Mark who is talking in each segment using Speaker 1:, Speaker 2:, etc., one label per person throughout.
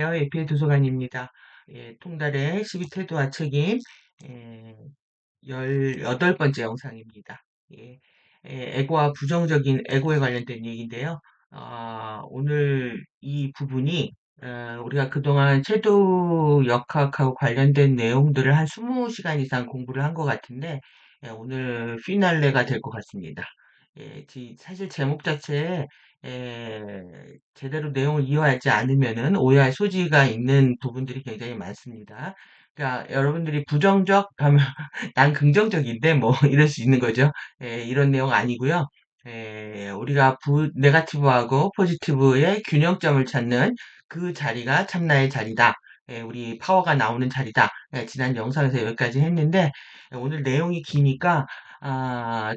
Speaker 1: 에피의 도서관입니다. 통달의 12태도와 책임, 예, 18번째 영상입니다. 예, 에고와 부정적인 에고에 관련된 얘기인데요. 오늘 이 부분이 우리가 그동안 채도 역학하고 관련된 내용들을 한 20시간 이상 공부를 한 것 같은데, 오늘 피날레가 될 것 같습니다. 사실 제목 자체에 제대로 내용을 이해하지 않으면은 오해할 소지가 있는 부분들이 굉장히 많습니다. 그러니까 여러분들이 부정적 하면 난 긍정적인데 뭐 이럴 수 있는 거죠. 이런 내용 아니고요. 우리가 네가티브하고 포지티브의 균형점을 찾는 그 자리가 참나의 자리다. 우리 파워가 나오는 자리다. 지난 영상에서 여기까지 했는데 오늘 내용이 기니까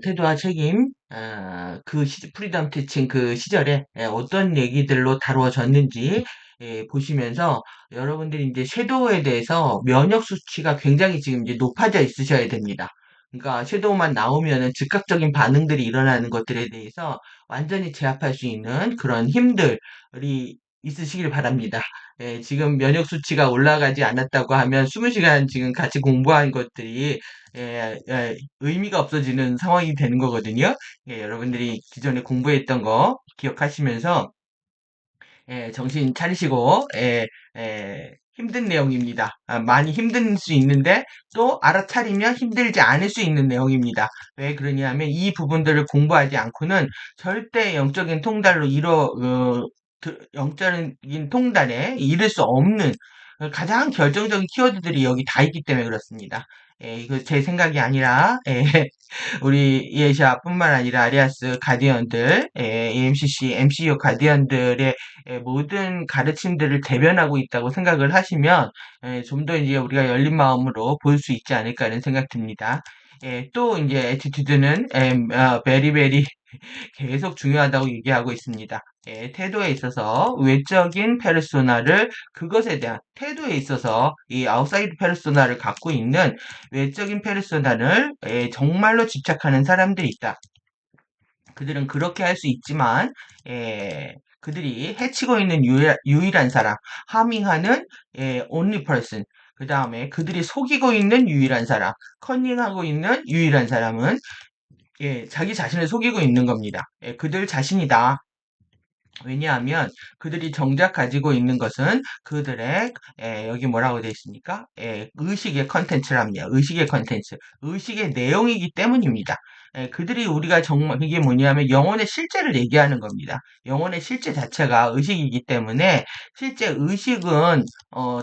Speaker 1: 태도와 책임, 프리덤 티칭 그 시절에 어떤 얘기들로 다루어졌는지 보시면서 여러분들이 이제 섀도우에 대해서 면역 수치가 굉장히 지금 이제 높아져 있으셔야 됩니다. 그러니까 섀도우만 나오면은 즉각적인 반응들이 일어나는 것들에 대해서 완전히 제압할 수 있는 그런 힘들이 있으시길 바랍니다. 지금 면역 수치가 올라가지 않았다고 하면 20시간 지금 같이 공부한 것들이 의미가 없어지는 상황이 되는 거거든요. 여러분들이 기존에 공부했던 거 기억하시면서 정신 차리시고 힘든 내용입니다. 많이 힘들 수 있는데 또 알아차리면 힘들지 않을 수 있는 내용입니다. 왜 그러냐면 이 부분들을 공부하지 않고는 절대 영적인 통달에 이를 수 없는 가장 결정적인 키워드들이 여기 다 있기 때문에 그렇습니다. 이거 제 생각이 아니라 우리 이에샤뿐만 아니라 아리아스 가디언들, AMCC, MCU 가디언들의 모든 가르침들을 대변하고 있다고 생각을 하시면 좀 더 이제 우리가 열린 마음으로 볼 수 있지 않을까 하는 생각 듭니다. 또 이제 애티튜드는 베리베리 계속 중요하다고 얘기하고 있습니다. 태도에 있어서 외적인 페르소나를 그것에 대한 태도에 있어서 이 아웃사이드 페르소나를 갖고 있는 외적인 페르소나를 정말로 집착하는 사람들이 있다. 그들은 그렇게 할 수 있지만 그들이 해치고 있는 유일한 사람, 하밍하는 only person. 그 다음에 그들이 속이고 있는 유일한 사람, 컨닝하고 있는 유일한 사람은 자기 자신을 속이고 있는 겁니다. 그들 자신이다. 왜냐하면 그들이 정작 가지고 있는 것은 그들의 여기 뭐라고 되어 있습니까? 의식의 컨텐츠랍니다. 의식의 컨텐츠, 의식의 내용이기 때문입니다. 그들이 우리가 정말 이게 뭐냐면 영혼의 실제를 얘기하는 겁니다. 영혼의 실제 자체가 의식이기 때문에 실제 의식은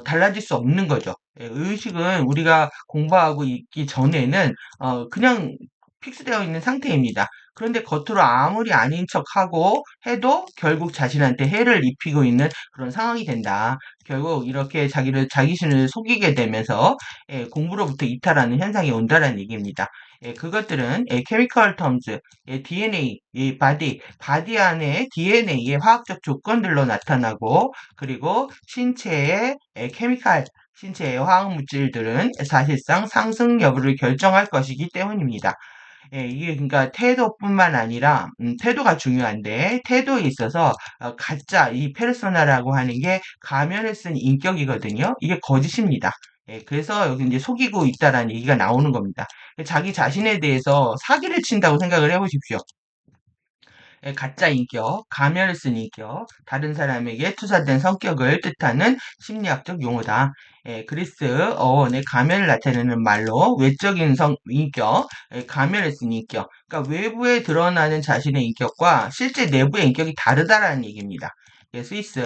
Speaker 1: 달라질 수 없는 거죠. 의식은 우리가 공부하고 있기 전에는 그냥 픽스되어 있는 상태입니다. 그런데 겉으로 아무리 아닌 척하고 해도 결국 자신한테 해를 입히고 있는 그런 상황이 된다. 결국 이렇게 자기 신을 속이게 되면서 공부로부터 이탈하는 현상이 온다라는 얘기입니다. 그것들은 케미컬 텀즈, DNA, 바디 안에 DNA의 화학적 조건들로 나타나고 그리고 신체의 신체의 화학 물질들은 사실상 상승 여부를 결정할 것이기 때문입니다. 이게 그러니까 태도뿐만 아니라 태도가 중요한데 태도에 있어서 가짜 이 페르소나라고 하는 게 가면을 쓴 인격이거든요. 이게 거짓입니다. 그래서 여기 이제 속이고 있다라는 얘기가 나오는 겁니다. 자기 자신에 대해서 사기를 친다고 생각을 해보십시오. 가짜 인격, 가면을 쓴 인격, 다른 사람에게 투사된 성격을 뜻하는 심리학적 용어다. 그리스 어원의 가면을 나타내는 말로 외적인 인격, 가면을 쓴 인격. 그러니까 외부에 드러나는 자신의 인격과 실제 내부의 인격이 다르다라는 얘기입니다. 스위스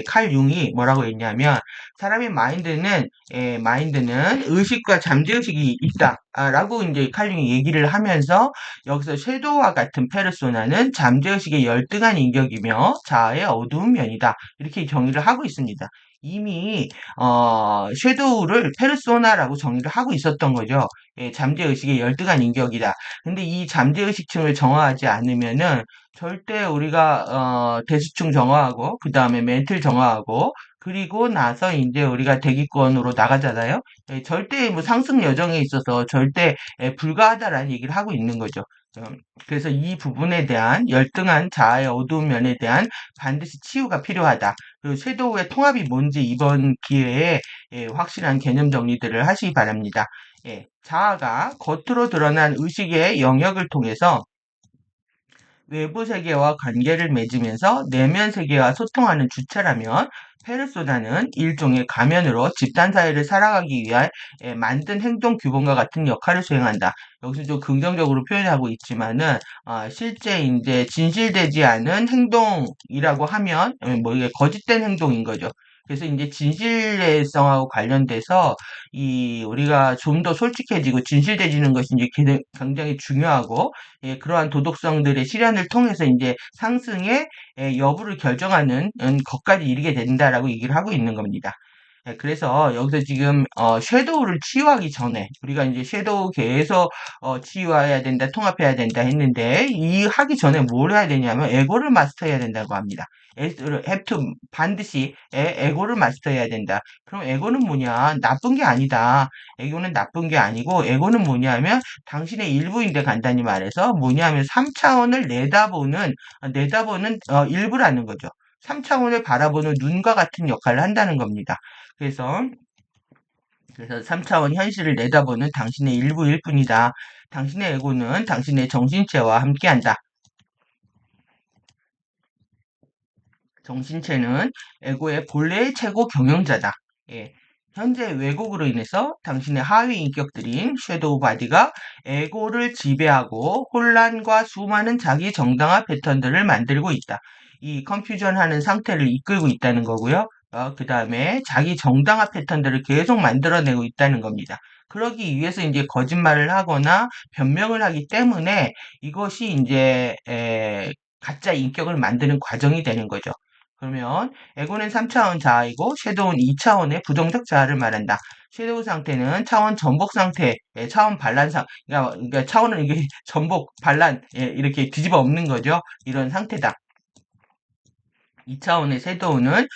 Speaker 1: 칼 융이 뭐라고 했냐면 사람의 마인드는 의식과 잠재의식이 있다라고 이제 칼 융이 얘기를 하면서 여기서 섀도우와 같은 페르소나는 잠재의식의 열등한 인격이며 자아의 어두운 면이다. 이렇게 정의를 하고 있습니다. 이미 섀도우를 페르소나라고 정의를 하고 있었던 거죠. 잠재의식의 열등한 인격이다. 근데 이 잠재의식층을 정화하지 않으면은 절대 우리가 대수층 정화하고 그 다음에 멘틀 정화하고 그리고 나서 이제 우리가 대기권으로 나가잖아요. 절대 뭐 상승 여정에 있어서 절대 불가하다라는 얘기를 하고 있는 거죠. 그래서 이 부분에 대한 열등한 자아의 어두운 면에 대한 반드시 치유가 필요하다. 그리고 섀도우의 통합이 뭔지 이번 기회에 확실한 개념 정리들을 하시기 바랍니다. 자아가 겉으로 드러난 의식의 영역을 통해서 외부 세계와 관계를 맺으면서 내면 세계와 소통하는 주체라면 페르소나는 일종의 가면으로 집단 사회를 살아가기 위한 만든 행동 규범과 같은 역할을 수행한다. 여기서 좀 긍정적으로 표현하고 있지만은 실제 이제 진실되지 않은 행동이라고 하면 뭐 이게 거짓된 행동인 거죠. 그래서 이제 진실성하고 관련돼서 이 우리가 좀 더 솔직해지고 진실되지는 것이 이제 굉장히 중요하고 그러한 도덕성들의 실현을 통해서 이제 상승의 여부를 결정하는 것까지 이르게 된다라고 얘기를 하고 있는 겁니다. 그래서 여기서 지금 섀도우를 치유하기 전에 우리가 이제 섀도우 계속 치유해야 된다, 통합해야 된다 했는데 이 하기 전에 뭘 해야 되냐면 에고를 마스터해야 된다고 합니다. have to 반드시 에고를 마스터해야 된다. 그럼 에고는 뭐냐? 나쁜 게 아니다. 에고는 나쁜 게 아니고 에고는 뭐냐면 당신의 일부인데 간단히 말해서 뭐냐면 3차원을 내다보는 일부라는 거죠. 3차원을 바라보는 눈과 같은 역할을 한다는 겁니다. 그래서 3차원 현실을 내다보는 당신의 일부일 뿐이다. 당신의 에고는 당신의 정신체와 함께한다. 정신체는 에고의 본래의 최고 경영자다. 예. 현재 왜곡으로 인해서 당신의 하위 인격들인 섀도우 바디가 에고를 지배하고 혼란과 수많은 자기 정당화 패턴들을 만들고 있다. 이 컨퓨전 하는 상태를 이끌고 있다는 거고요. 그 다음에 자기 정당화 패턴들을 계속 만들어내고 있다는 겁니다. 그러기 위해서 이제 거짓말을 하거나 변명을 하기 때문에 이것이 이제 가짜 인격을 만드는 과정이 되는 거죠. 그러면 에고는 3차원 자아이고 섀도우는 2차원의 부정적 자아를 말한다. 섀도우 상태는 차원 전복 상태, 차원 반란상, 그러니까 차원은 이게 전복, 반란, 이렇게 뒤집어 엎는 거죠. 이런 상태다. 2차원의 섀도우는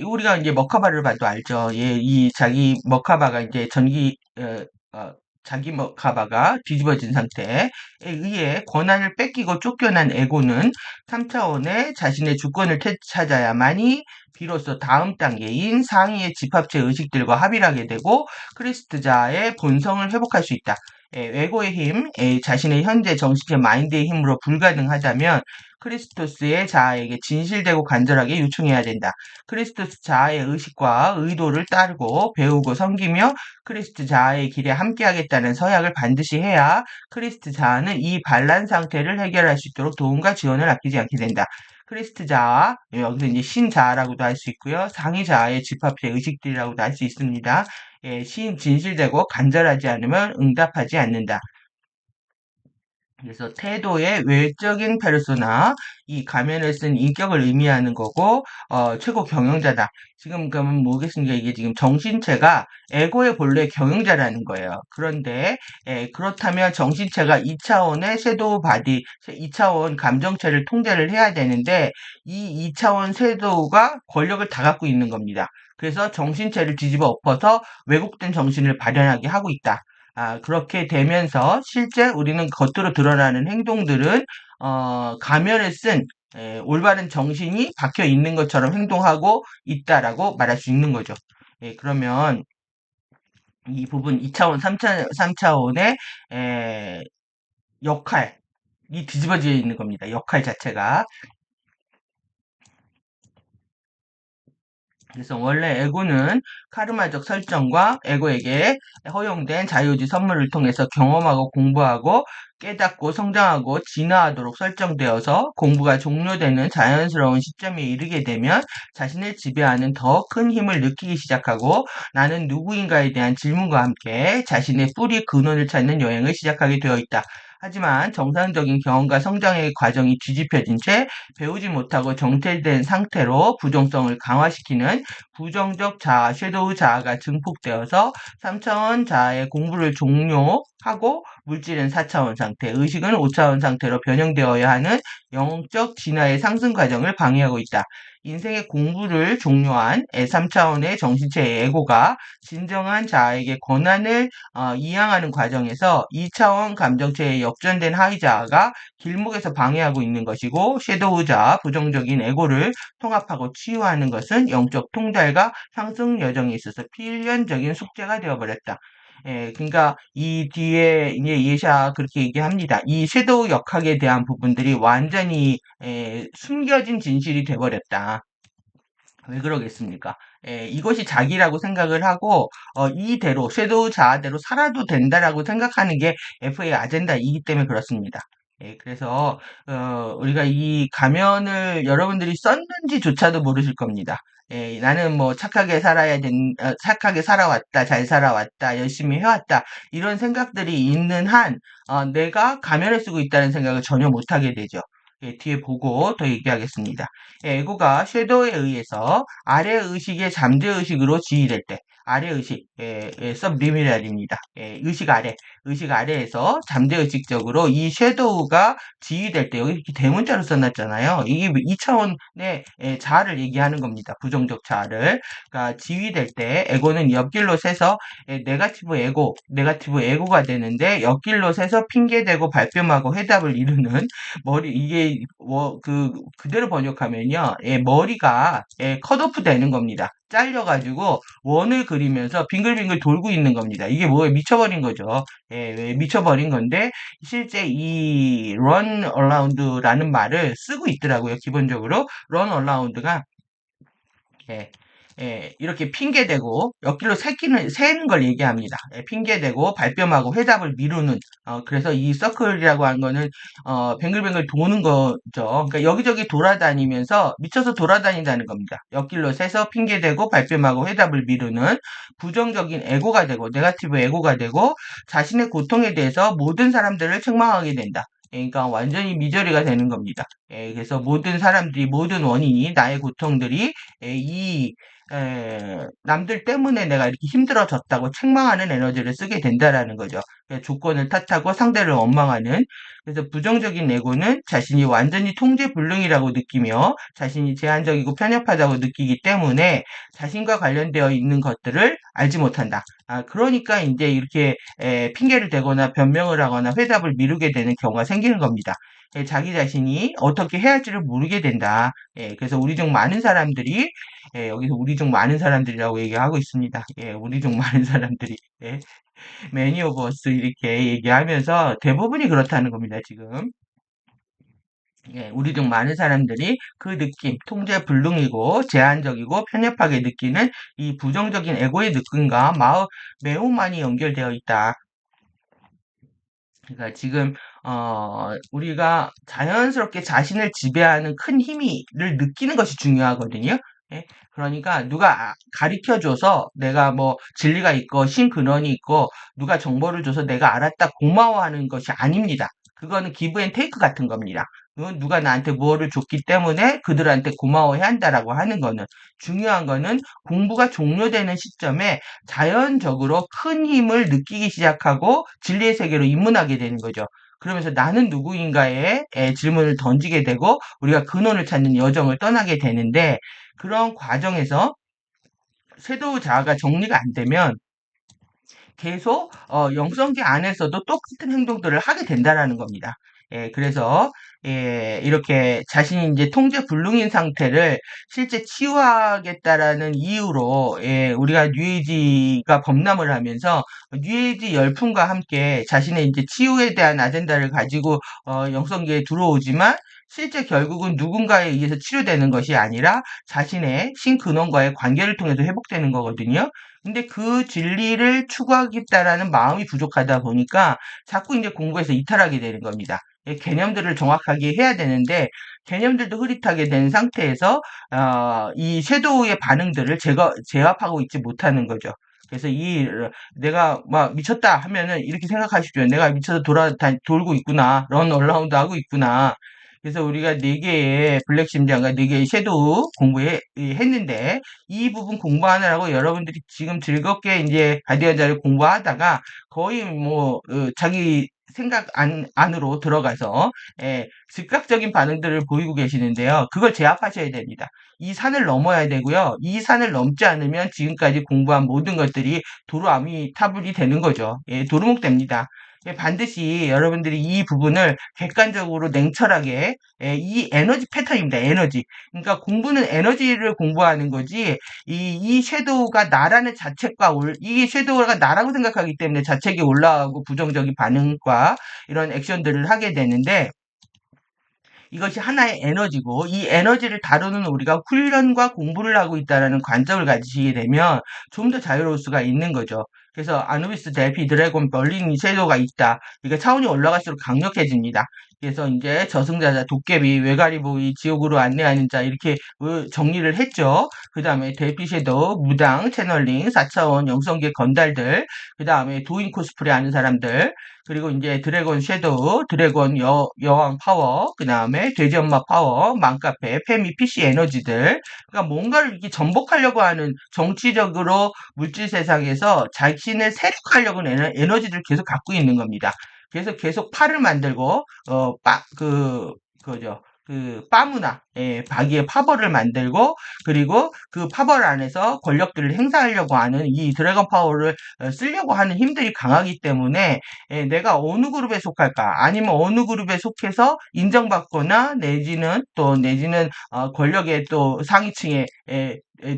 Speaker 1: 우리가 이제 머카바를 봐도 알죠. 이 자기 머카바가 이제 어, 자기 머카바가 뒤집어진 상태에 의해 권한을 뺏기고 쫓겨난 에고는 3차원의 자신의 주권을 찾아야만이 비로소 다음 단계인 상위의 집합체 의식들과 합일하게 되고 크리스트자의 본성을 회복할 수 있다. 에고의 힘, 자신의 현재 정신체 마인드의 힘으로 불가능하다면 크리스토스의 자아에게 진실되고 간절하게 요청해야 된다. 크리스토스 자아의 의식과 의도를 따르고 배우고 섬기며 크리스트 자아의 길에 함께하겠다는 서약을 반드시 해야 크리스트 자아는 이 반란 상태를 해결할 수 있도록 도움과 지원을 아끼지 않게 된다. 크리스트 자아, 여기서 이제 신자아라고도 할 수 있고요. 상위 자아의 집합체 의식들이라고도 할 수 있습니다. 진실되고 간절하지 않으면 응답하지 않는다. 그래서 태도의 외적인 페르소나, 이 가면을 쓴 인격을 의미하는 거고, 최고 경영자다. 지금 그러면 뭐겠습니까? 이게 지금 정신체가 에고의 본래 경영자라는 거예요. 그런데, 그렇다면 정신체가 2차원의 섀도우 바디, 2차원 감정체를 통제를 해야 되는데, 이 2차원 섀도우가 권력을 다 갖고 있는 겁니다. 그래서 정신체를 뒤집어 엎어서 왜곡된 정신을 발현하게 하고 있다. 그렇게 되면서 실제 우리는 겉으로 드러나는 행동들은 가면을 쓴 올바른 정신이 박혀 있는 것처럼 행동하고 있다라고 말할 수 있는 거죠. 그러면 이 부분 2차원, 3차원의 역할이 뒤집어져 있는 겁니다. 역할 자체가. 그래서 원래 에고는 카르마적 설정과 에고에게 허용된 자유의지 선물을 통해서 경험하고 공부하고 깨닫고 성장하고 진화하도록 설정되어서 공부가 종료되는 자연스러운 시점에 이르게 되면 자신을 지배하는 더 큰 힘을 느끼기 시작하고 나는 누구인가에 대한 질문과 함께 자신의 뿌리 근원을 찾는 여행을 시작하게 되어 있다. 하지만 정상적인 경험과 성장의 과정이 뒤집혀진 채 배우지 못하고 정체된 상태로 부정성을 강화시키는 부정적 자아, 섀도우 자아가 증폭되어서 3차원 자아의 공부를 종료하고 물질은 4차원 상태, 의식은 5차원 상태로 변형되어야 하는 영적 진화의 상승 과정을 방해하고 있다. 인생의 공부를 종료한 3차원의 정신체의 에고가 진정한 자아에게 권한을 이양하는 과정에서 2차원 감정체의 역전된 하위자아가 길목에서 방해하고 있는 것이고, 섀도우 자아, 부정적인 에고를 통합하고 치유하는 것은 영적 통달과 상승 여정에 있어서 필연적인 숙제가 되어버렸다. 그러니까 이 뒤에 이제 예샤 그렇게 얘기합니다. 이 섀도우 역학에 대한 부분들이 완전히 숨겨진 진실이 돼버렸다. 왜 그러겠습니까? 이것이 자기라고 생각을 하고 이대로 섀도우 자아대로 살아도 된다라고 생각하는 게 FA 아젠다이기 때문에 그렇습니다. 그래서 우리가 이 가면을 여러분들이 썼는지조차도 모르실 겁니다. 나는 뭐 착하게 살아왔다, 잘 살아왔다, 열심히 해왔다 이런 생각들이 있는 한 내가 가면을 쓰고 있다는 생각을 전혀 못하게 되죠. 뒤에 보고 더 얘기하겠습니다. 에고가 섀도우에 의해서 아래 의식의 잠재 의식으로 지휘될 때, 아래 의식, 서브리미널입니다. 의식 아래에서 잠재 의식적으로 이 섀도우가 지휘될 때, 여기 이렇게 대문자로 써놨잖아요. 이게 2차원의 자아를 얘기하는 겁니다. 부정적 자아를. 그러니까 지휘될 때, 에고는 옆길로 새서 네가티브 에고가 되는데, 옆길로 새서 핑계대고 발뺌하고 해답을 이루는 이게 그대로 번역하면요, 머리가 컷오프 되는 겁니다. 잘려가지고 원을 그리면서 빙글빙글 돌고 있는 겁니다. 이게 뭐에 미쳐버린 거죠. 미쳐버린 건데 실제 이 run around라는 말을 쓰고 있더라고요. 기본적으로 run around가 예, 이렇게 핑계대고 옆길로 새는 걸 얘기합니다. 핑계대고 발뺌하고 회답을 미루는 그래서 이 서클이라고 하는 거는 뱅글뱅글 도는 거죠. 그러니까 여기저기 돌아다니면서 미쳐서 돌아다닌다는 겁니다. 옆길로 새서 핑계대고 발뺌하고 회답을 미루는 부정적인 에고가 되고 네거티브 에고가 되고 자신의 고통에 대해서 모든 사람들을 책망하게 된다. 그러니까 완전히 미저리가 되는 겁니다. 그래서 모든 사람들이 모든 원인이 나의 고통들이 남들 때문에 내가 이렇게 힘들어졌다고 책망하는 에너지를 쓰게 된다라는 거죠. 조건을 탓하고 상대를 원망하는. 그래서 부정적인 에고는 자신이 완전히 통제불능이라고 느끼며 자신이 제한적이고 편협하다고 느끼기 때문에 자신과 관련되어 있는 것들을 알지 못한다. 그러니까 이제 이렇게 핑계를 대거나 변명을 하거나 회답을 미루게 되는 경우가 생기는 겁니다. 자기 자신이 어떻게 해야 할지를 모르게 된다. 그래서 우리 중 많은 사람들이 여기서 우리 중 많은 사람들이라고 얘기하고 있습니다. 우리 중 많은 사람들이 many of us 이렇게 얘기하면서 대부분이 그렇다는 겁니다. 지금. 우리 중 많은 사람들이 그 느낌, 통제 불능이고 제한적이고 편협하게 느끼는 이 부정적인 에고의 느낌과 매우 많이 연결되어 있다. 그러니까 지금 우리가 자연스럽게 자신을 지배하는 큰 힘을 느끼는 것이 중요하거든요. 그러니까 누가 가르쳐줘서 내가 뭐 진리가 있고 신근원이 있고 누가 정보를 줘서 내가 알았다 고마워하는 것이 아닙니다. 그거는 기브 앤 테이크 같은 겁니다. 누가 나한테 뭐를 줬기 때문에 그들한테 고마워해야 한다라고 하는 거는 중요한 거는 공부가 종료되는 시점에 자연적으로 큰 힘을 느끼기 시작하고 진리의 세계로 입문하게 되는 거죠. 그러면서 나는 누구인가에 질문을 던지게 되고 우리가 근원을 찾는 여정을 떠나게 되는데 그런 과정에서 섀도우 자아가 정리가 안 되면 계속 영성계 안에서도 똑같은 행동들을 하게 된다라는 겁니다. 그래서 이렇게 자신이 이제 통제 불능인 상태를 실제 치유하겠다라는 이유로 우리가 뉴에이지가 범람을 하면서 뉴에이지 열풍과 함께 자신의 이제 치유에 대한 아젠다를 가지고 영성계에 들어오지만 실제 결국은 누군가에 의해서 치료되는 것이 아니라 자신의 신근원과의 관계를 통해서 회복되는 거거든요. 근데 그 진리를 추구하겠다라는 마음이 부족하다 보니까 자꾸 이제 공부에서 이탈하게 되는 겁니다. 개념들을 정확하게 해야 되는데 개념들도 흐릿하게 된 상태에서 이 섀도우의 반응들을 제압하고 있지 못하는 거죠. 그래서 내가 막 미쳤다 하면은 이렇게 생각하십시오. 내가 미쳐서 돌고 있구나. 런 얼라운드 하고 있구나. 그래서 우리가 4개의 블랙 심장과 4개의 섀도우 했는데, 이 부분 공부하느라고 여러분들이 지금 즐겁게 이제 가디언자를 공부하다가 거의 뭐, 자기 생각 안으로 들어가서 즉각적인 반응들을 보이고 계시는데요. 그걸 제압하셔야 됩니다. 이 산을 넘어야 되고요. 이 산을 넘지 않으면 지금까지 공부한 모든 것들이 도루아미타불이 되는 거죠. 도루묵 됩니다. 반드시 여러분들이 이 부분을 객관적으로 냉철하게 이 에너지 패턴입니다. 에너지. 그러니까 공부는 에너지를 공부하는 거지 이 섀도우가 나라는 자책과 이 섀도우가 나라고 생각하기 때문에 자책이 올라가고 부정적인 반응과 이런 액션들을 하게 되는데 이것이 하나의 에너지고 이 에너지를 다루는 우리가 훈련과 공부를 하고 있다는 관점을 가지시게 되면 좀 더 자유로울 수가 있는 거죠. 그래서 아누비스, 델피, 드래곤, 벌린 섀도우가 있다. 이게 차원이 올라갈수록 강력해집니다. 그래서 이제 저승자자, 도깨비, 외가리보이, 지옥으로 안내하는 자 이렇게 정리를 했죠. 그 다음에 델피 섀도우, 무당, 채널링, 4차원, 영성계 건달들, 그 다음에 도인 코스프레 하는 사람들, 그리고 이제 드래곤 섀도우, 드래곤 여왕 파워, 그 다음에 돼지 엄마 파워, 맘카페, 페미, PC 에너지들. 그러니까 뭔가를 이렇게 전복하려고 하는 정치적으로 물질 세상에서 자신을 세력하려고 하는 에너지를 계속 갖고 있는 겁니다. 그래서 계속 팔을 만들고, 그죠. 그 빠무나 바기의 파벌을 만들고 그리고 그 파벌 안에서 권력들을 행사하려고 하는 이 드래곤 파워를 쓰려고 하는 힘들이 강하기 때문에 내가 어느 그룹에 속할까 아니면 어느 그룹에 속해서 인정받거나 내지는 권력의 또 상위층에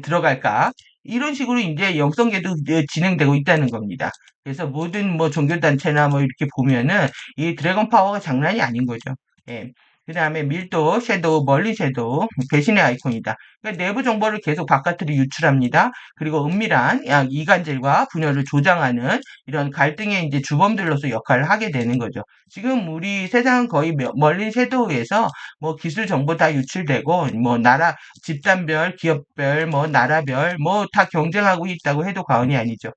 Speaker 1: 들어갈까 이런 식으로 이제 영성계도 진행되고 있다는 겁니다. 그래서 모든 뭐 종교단체나 뭐 이렇게 보면은 이 드래곤 파워가 장난이 아닌 거죠. 예. 그 다음에 밀도, 섀도우, 멀리 섀도우, 배신의 아이콘이다. 그러니까 내부 정보를 계속 바깥으로 유출합니다. 그리고 은밀한 약 이간질과 분열을 조장하는 이런 갈등의 이제 주범들로서 역할을 하게 되는 거죠. 지금 우리 세상은 거의 멀리 섀도우에서 뭐 기술 정보 다 유출되고 뭐 나라 집단별, 기업별, 뭐 나라별 뭐 다 경쟁하고 있다고 해도 과언이 아니죠.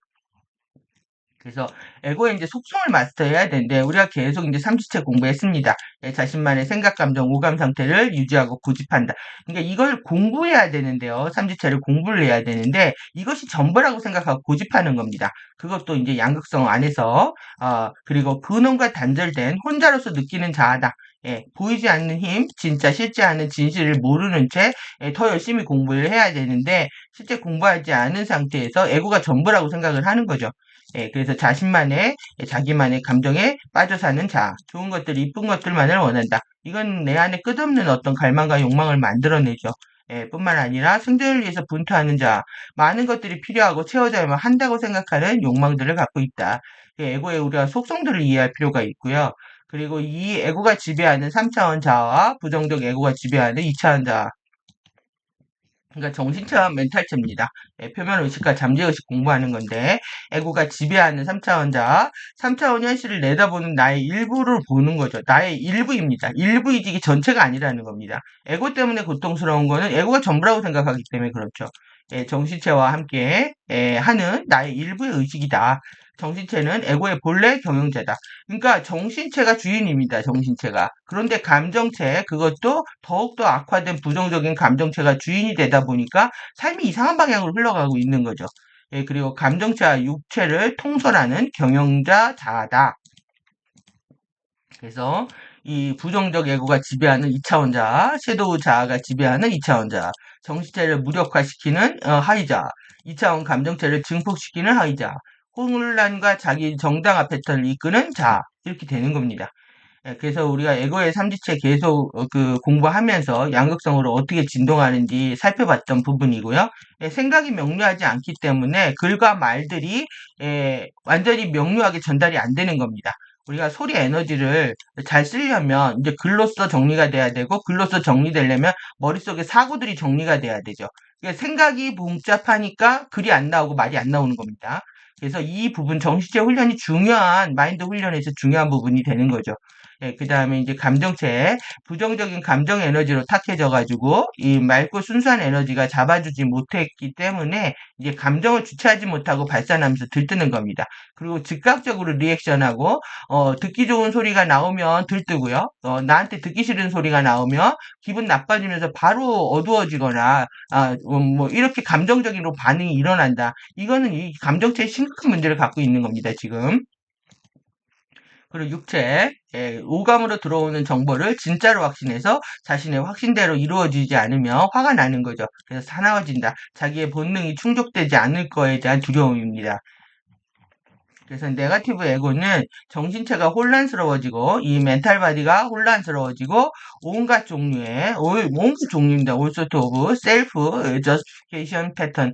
Speaker 1: 그래서 에고의 이제 속성을 마스터해야 되는데 우리가 계속 이제 삼지체 공부했습니다. 자신만의 생각, 감정, 오감 상태를 유지하고 고집한다. 그러니까 이걸 공부해야 되는데요. 삼지체를 공부를 해야 되는데 이것이 전부라고 생각하고 고집하는 겁니다. 그것도 이제 양극성 안에서 그리고 근원과 단절된 혼자로서 느끼는 자아다. 보이지 않는 힘, 진짜 실제 않은 진실을 모르는 채 더 열심히 공부를 해야 되는데 실제 공부하지 않은 상태에서 에고가 전부라고 생각을 하는 거죠. 그래서 자기만의 감정에 빠져 사는 자, 좋은 것들, 이쁜 것들만을 원한다. 이건 내 안에 끝없는 어떤 갈망과 욕망을 만들어내죠. 뿐만 아니라 생존을 위해서 분투하는 자, 많은 것들이 필요하고 채워져야만 한다고 생각하는 욕망들을 갖고 있다. 에고의 우리가 속성들을 이해할 필요가 있고요. 그리고 이 에고가 지배하는 3차원 자아와 부정적 에고가 지배하는 2차원 자아, 그러니까 정신체와 멘탈체입니다. 표면 의식과 잠재 의식 공부하는 건데 에고가 지배하는 3차원자, 3차원 현실을 내다보는 나의 일부를 보는 거죠. 나의 일부입니다. 일부이지 이게 전체가 아니라는 겁니다. 에고 때문에 고통스러운 거는 에고가 전부라고 생각하기 때문에 그렇죠. 정신체와 함께 하는 나의 일부의 의식이다. 정신체는 에고의 본래 경영자다. 그러니까 정신체가 주인입니다. 정신체가. 그런데 감정체, 그것도 더욱더 악화된 부정적인 감정체가 주인이 되다 보니까 삶이 이상한 방향으로 흘러가고 있는 거죠. 그리고 감정체와 육체를 통솔하는 경영자 자아다. 그래서 이 부정적 에고가 지배하는 2차원 자아, 섀도우 자아가 지배하는 2차원 자아, 정신체를 무력화시키는 하이자, 2차원 감정체를 증폭시키는 하이자, 혼란과 자기 정당화 패턴을 이끄는 자아, 이렇게 되는 겁니다. 그래서 우리가 에고의 삼지체 계속 공부하면서 양극성으로 어떻게 진동하는지 살펴봤던 부분이고요. 생각이 명료하지 않기 때문에 글과 말들이 완전히 명료하게 전달이 안 되는 겁니다. 우리가 소리 에너지를 잘 쓰려면 이제 글로써 정리가 돼야 되고 글로써 정리되려면 머릿속에 사고들이 정리가 돼야 되죠. 그러니까 생각이 복잡하니까 글이 안 나오고 말이 안 나오는 겁니다. 그래서 이 부분 정신체 훈련이 중요한 마인드 훈련에서 중요한 부분이 되는 거죠. 그 다음에 이제 감정체, 부정적인 감정 에너지로 탁해져가지고 이 맑고 순수한 에너지가 잡아주지 못했기 때문에 이제 감정을 주체하지 못하고 발산하면서 들뜨는 겁니다. 그리고 즉각적으로 리액션하고 듣기 좋은 소리가 나오면 들뜨고요. 나한테 듣기 싫은 소리가 나오면 기분 나빠지면서 바로 어두워지거나 뭐 이렇게 감정적으로 반응이 일어난다. 이거는 이 감정체의 심각한 문제를 갖고 있는 겁니다. 지금. 그리고 육체, 오감으로 들어오는 정보를 진짜로 확신해서 자신의 확신대로 이루어지지 않으면 화가 나는 거죠. 그래서 사나워진다. 자기의 본능이 충족되지 않을 거에 대한 두려움입니다. 그래서 네거티브 에고는 정신체가 혼란스러워지고 이 멘탈 바디가 혼란스러워지고 온갖 종류입니다. all sort of self justification pattern,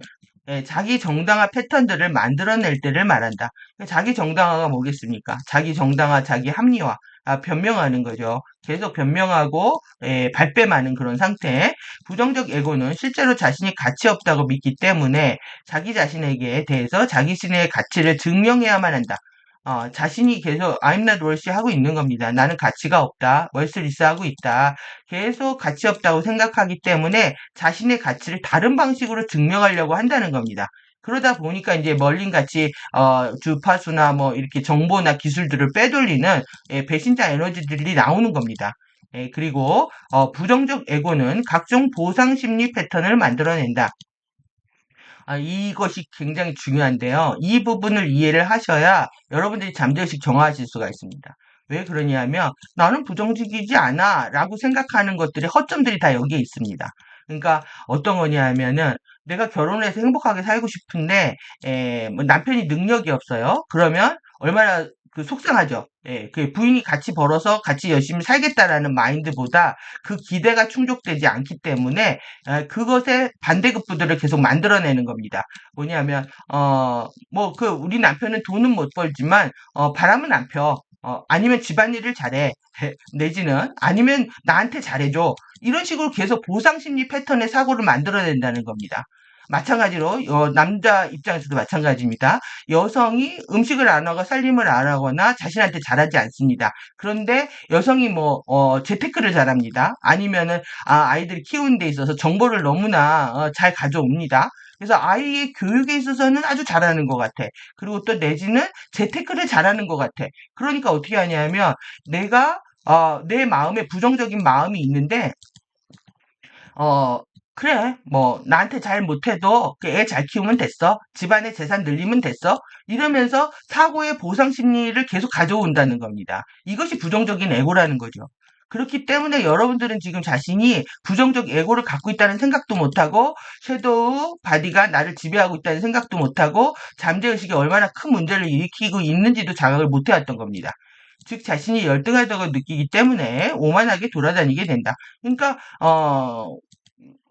Speaker 1: 자기 정당화 패턴들을 만들어낼 때를 말한다. 자기 정당화가 뭐겠습니까? 자기 정당화, 자기 합리화, 변명하는 거죠. 계속 변명하고 발뺌하는 그런 상태. 부정적 에고는 실제로 자신이 가치 없다고 믿기 때문에 자기 자신에게 대해서 자기 자신의 가치를 증명해야만 한다. 자신이 계속 I'm not worthy 하고 있는 겁니다. 나는 가치가 없다. worthless 하고 있다. 계속 가치 없다고 생각하기 때문에 자신의 가치를 다른 방식으로 증명하려고 한다는 겁니다. 그러다 보니까 이제 멀린 같이 주파수나 뭐 이렇게 정보나 기술들을 빼돌리는 배신자 에너지들이 나오는 겁니다. 그리고 부정적 에고는 각종 보상 심리 패턴을 만들어낸다. 이것이 굉장히 중요한데요. 이 부분을 이해를 하셔야 여러분들이 잠재의식 정화하실 수가 있습니다. 왜 그러냐면 나는 부정적이지 않아 라고 생각하는 것들의 허점들이 다 여기에 있습니다. 그러니까 어떤 거냐면은 내가 결혼해서 행복하게 살고 싶은데 뭐 남편이 능력이 없어요. 그러면 얼마나 그 속상하죠. 그 부인이 같이 벌어서 같이 열심히 살겠다라는 마인드보다 그 기대가 충족되지 않기 때문에 그것의 반대급부들을 계속 만들어내는 겁니다. 뭐냐면 뭐 그 우리 남편은 돈은 못 벌지만 바람은 안 펴. 아니면 집안일을 잘해. 내지는 아니면 나한테 잘해줘. 이런 식으로 계속 보상심리 패턴의 사고를 만들어낸다는 겁니다. 마찬가지로 남자 입장에서도 마찬가지입니다. 여성이 음식을 안 하고 살림을 안 하거나 자신한테 잘하지 않습니다. 그런데 여성이 뭐 재테크를 잘합니다. 아니면은 아이들이 키우는 데 있어서 정보를 너무나 잘 가져옵니다. 그래서 아이의 교육에 있어서는 아주 잘하는 것 같아. 그리고 또 내지는 재테크를 잘하는 것 같아. 그러니까 어떻게 하냐면 내가 내 마음에 부정적인 마음이 있는데 어, 그래, 뭐, 나한테 잘 못해도 그 애 잘 키우면 됐어. 집안의 재산 늘리면 됐어. 이러면서 사고의 보상 심리를 계속 가져온다는 겁니다. 이것이 부정적인 에고라는 거죠. 그렇기 때문에 여러분들은 지금 자신이 부정적 에고를 갖고 있다는 생각도 못하고, 섀도우 바디가 나를 지배하고 있다는 생각도 못하고, 잠재의식이 얼마나 큰 문제를 일으키고 있는지도 자각을 못해왔던 겁니다. 즉, 자신이 열등하다고 느끼기 때문에 오만하게 돌아다니게 된다. 그러니까,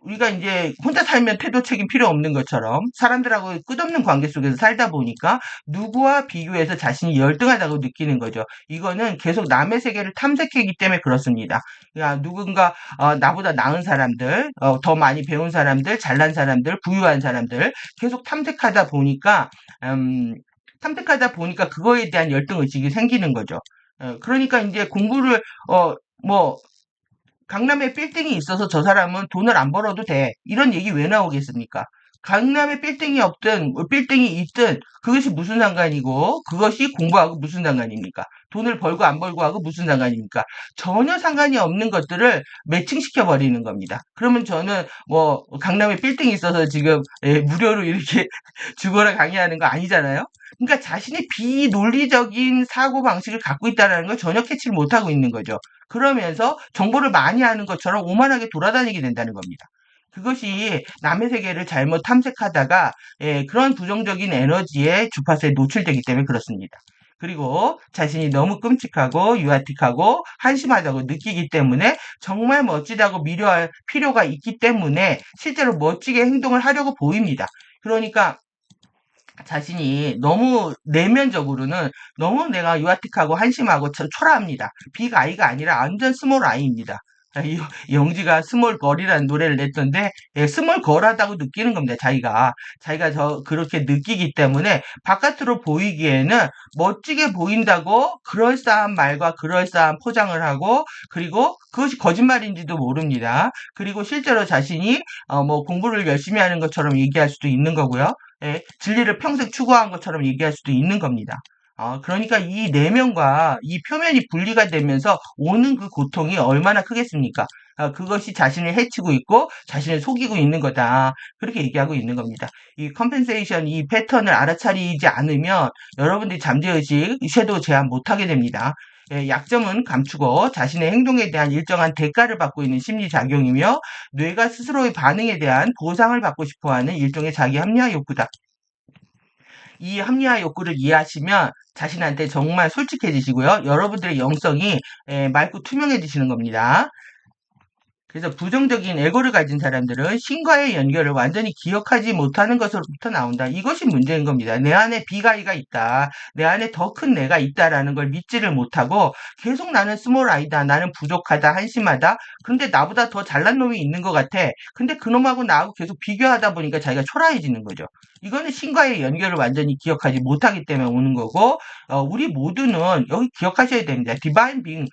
Speaker 1: 우리가 이제 혼자 살면 태도 책임 필요 없는 것처럼 사람들하고 끝없는 관계 속에서 살다 보니까 누구와 비교해서 자신이 열등하다고 느끼는 거죠. 이거는 계속 남의 세계를 탐색하기 때문에 그렇습니다. 그러니까 누군가 나보다 나은 사람들, 더 많이 배운 사람들, 잘난 사람들, 부유한 사람들 계속 탐색하다 보니까 그거에 대한 열등 의식이 생기는 거죠. 그러니까 이제 공부를 뭐 강남에 빌딩이 있어서 저 사람은 돈을 안 벌어도 돼. 이런 얘기 왜 나오겠습니까? 강남에 빌딩이 없든 뭐 빌딩이 있든 그것이 무슨 상관이고 그것이 공부하고 무슨 상관입니까? 돈을 벌고 안 벌고 하고 무슨 상관입니까? 전혀 상관이 없는 것들을 매칭시켜 버리는 겁니다. 그러면 저는 뭐 강남에 빌딩이 있어서 지금 무료로 이렇게 죽어라 강의하는 거 아니잖아요. 그러니까 자신의 비논리적인 사고 방식을 갖고 있다는 걸 전혀 캐치를 못하고 있는 거죠. 그러면서 정보를 많이 하는 것처럼 오만하게 돌아다니게 된다는 겁니다. 그것이 남의 세계를 잘못 탐색하다가 그런 부정적인 에너지의 주파수에 노출되기 때문에 그렇습니다. 그리고 자신이 너무 끔찍하고 유아틱하고 한심하다고 느끼기 때문에 정말 멋지다고 미워할 필요가 있기 때문에 실제로 멋지게 행동을 하려고 보입니다. 그러니까 자신이 너무 내면적으로는 너무 내가 유아틱하고 한심하고 초라합니다. 빅 아이가 아니라 완전 스몰 아이입니다. 영지가 스몰 걸이라는 노래를 냈던데 스몰 걸하다고 느끼는 겁니다. 자기가 그렇게 느끼기 때문에 바깥으로 보이기에는 멋지게 보인다고 그럴싸한 말과 그럴싸한 포장을 하고 그리고 그것이 거짓말인지도 모릅니다. 그리고 실제로 자신이 뭐 공부를 열심히 하는 것처럼 얘기할 수도 있는 거고요. 진리를 평생 추구한 것처럼 얘기할 수도 있는 겁니다. 그러니까 이 내면과 이 표면이 분리가 되면서 오는 그 고통이 얼마나 크겠습니까? 그것이 자신을 해치고 있고 자신을 속이고 있는 거다. 그렇게 얘기하고 있는 겁니다. 이 컴펜세이션, 이 패턴을 알아차리지 않으면 여러분들이 잠재의식, 섀도우 제한 못하게 됩니다. 예, 약점은 감추고 자신의 행동에 대한 일정한 대가를 받고 있는 심리작용이며 뇌가 스스로의 반응에 대한 보상을 받고 싶어하는 일종의 자기 합리화 욕구다. 이 합리화 욕구를 이해하시면 자신한테 정말 솔직해지시고요. 여러분들의 영성이 맑고 투명해지시는 겁니다. 그래서 부정적인 에고를 가진 사람들은 신과의 연결을 완전히 기억하지 못하는 것으로부터 나온다. 이것이 문제인 겁니다. 내 안에 비가이가 있다. 내 안에 더 큰 내가 있다라는 걸 믿지를 못하고 계속 나는 스몰 아이다. 나는 부족하다. 한심하다. 그런데 나보다 더 잘난 놈이 있는 것 같아. 근데 그놈하고 나하고 계속 비교하다 보니까 자기가 초라해지는 거죠. 이거는 신과의 연결을 완전히 기억하지 못하기 때문에 오는 거고, 우리 모두는 여기 기억하셔야 됩니다. 디바인 빙,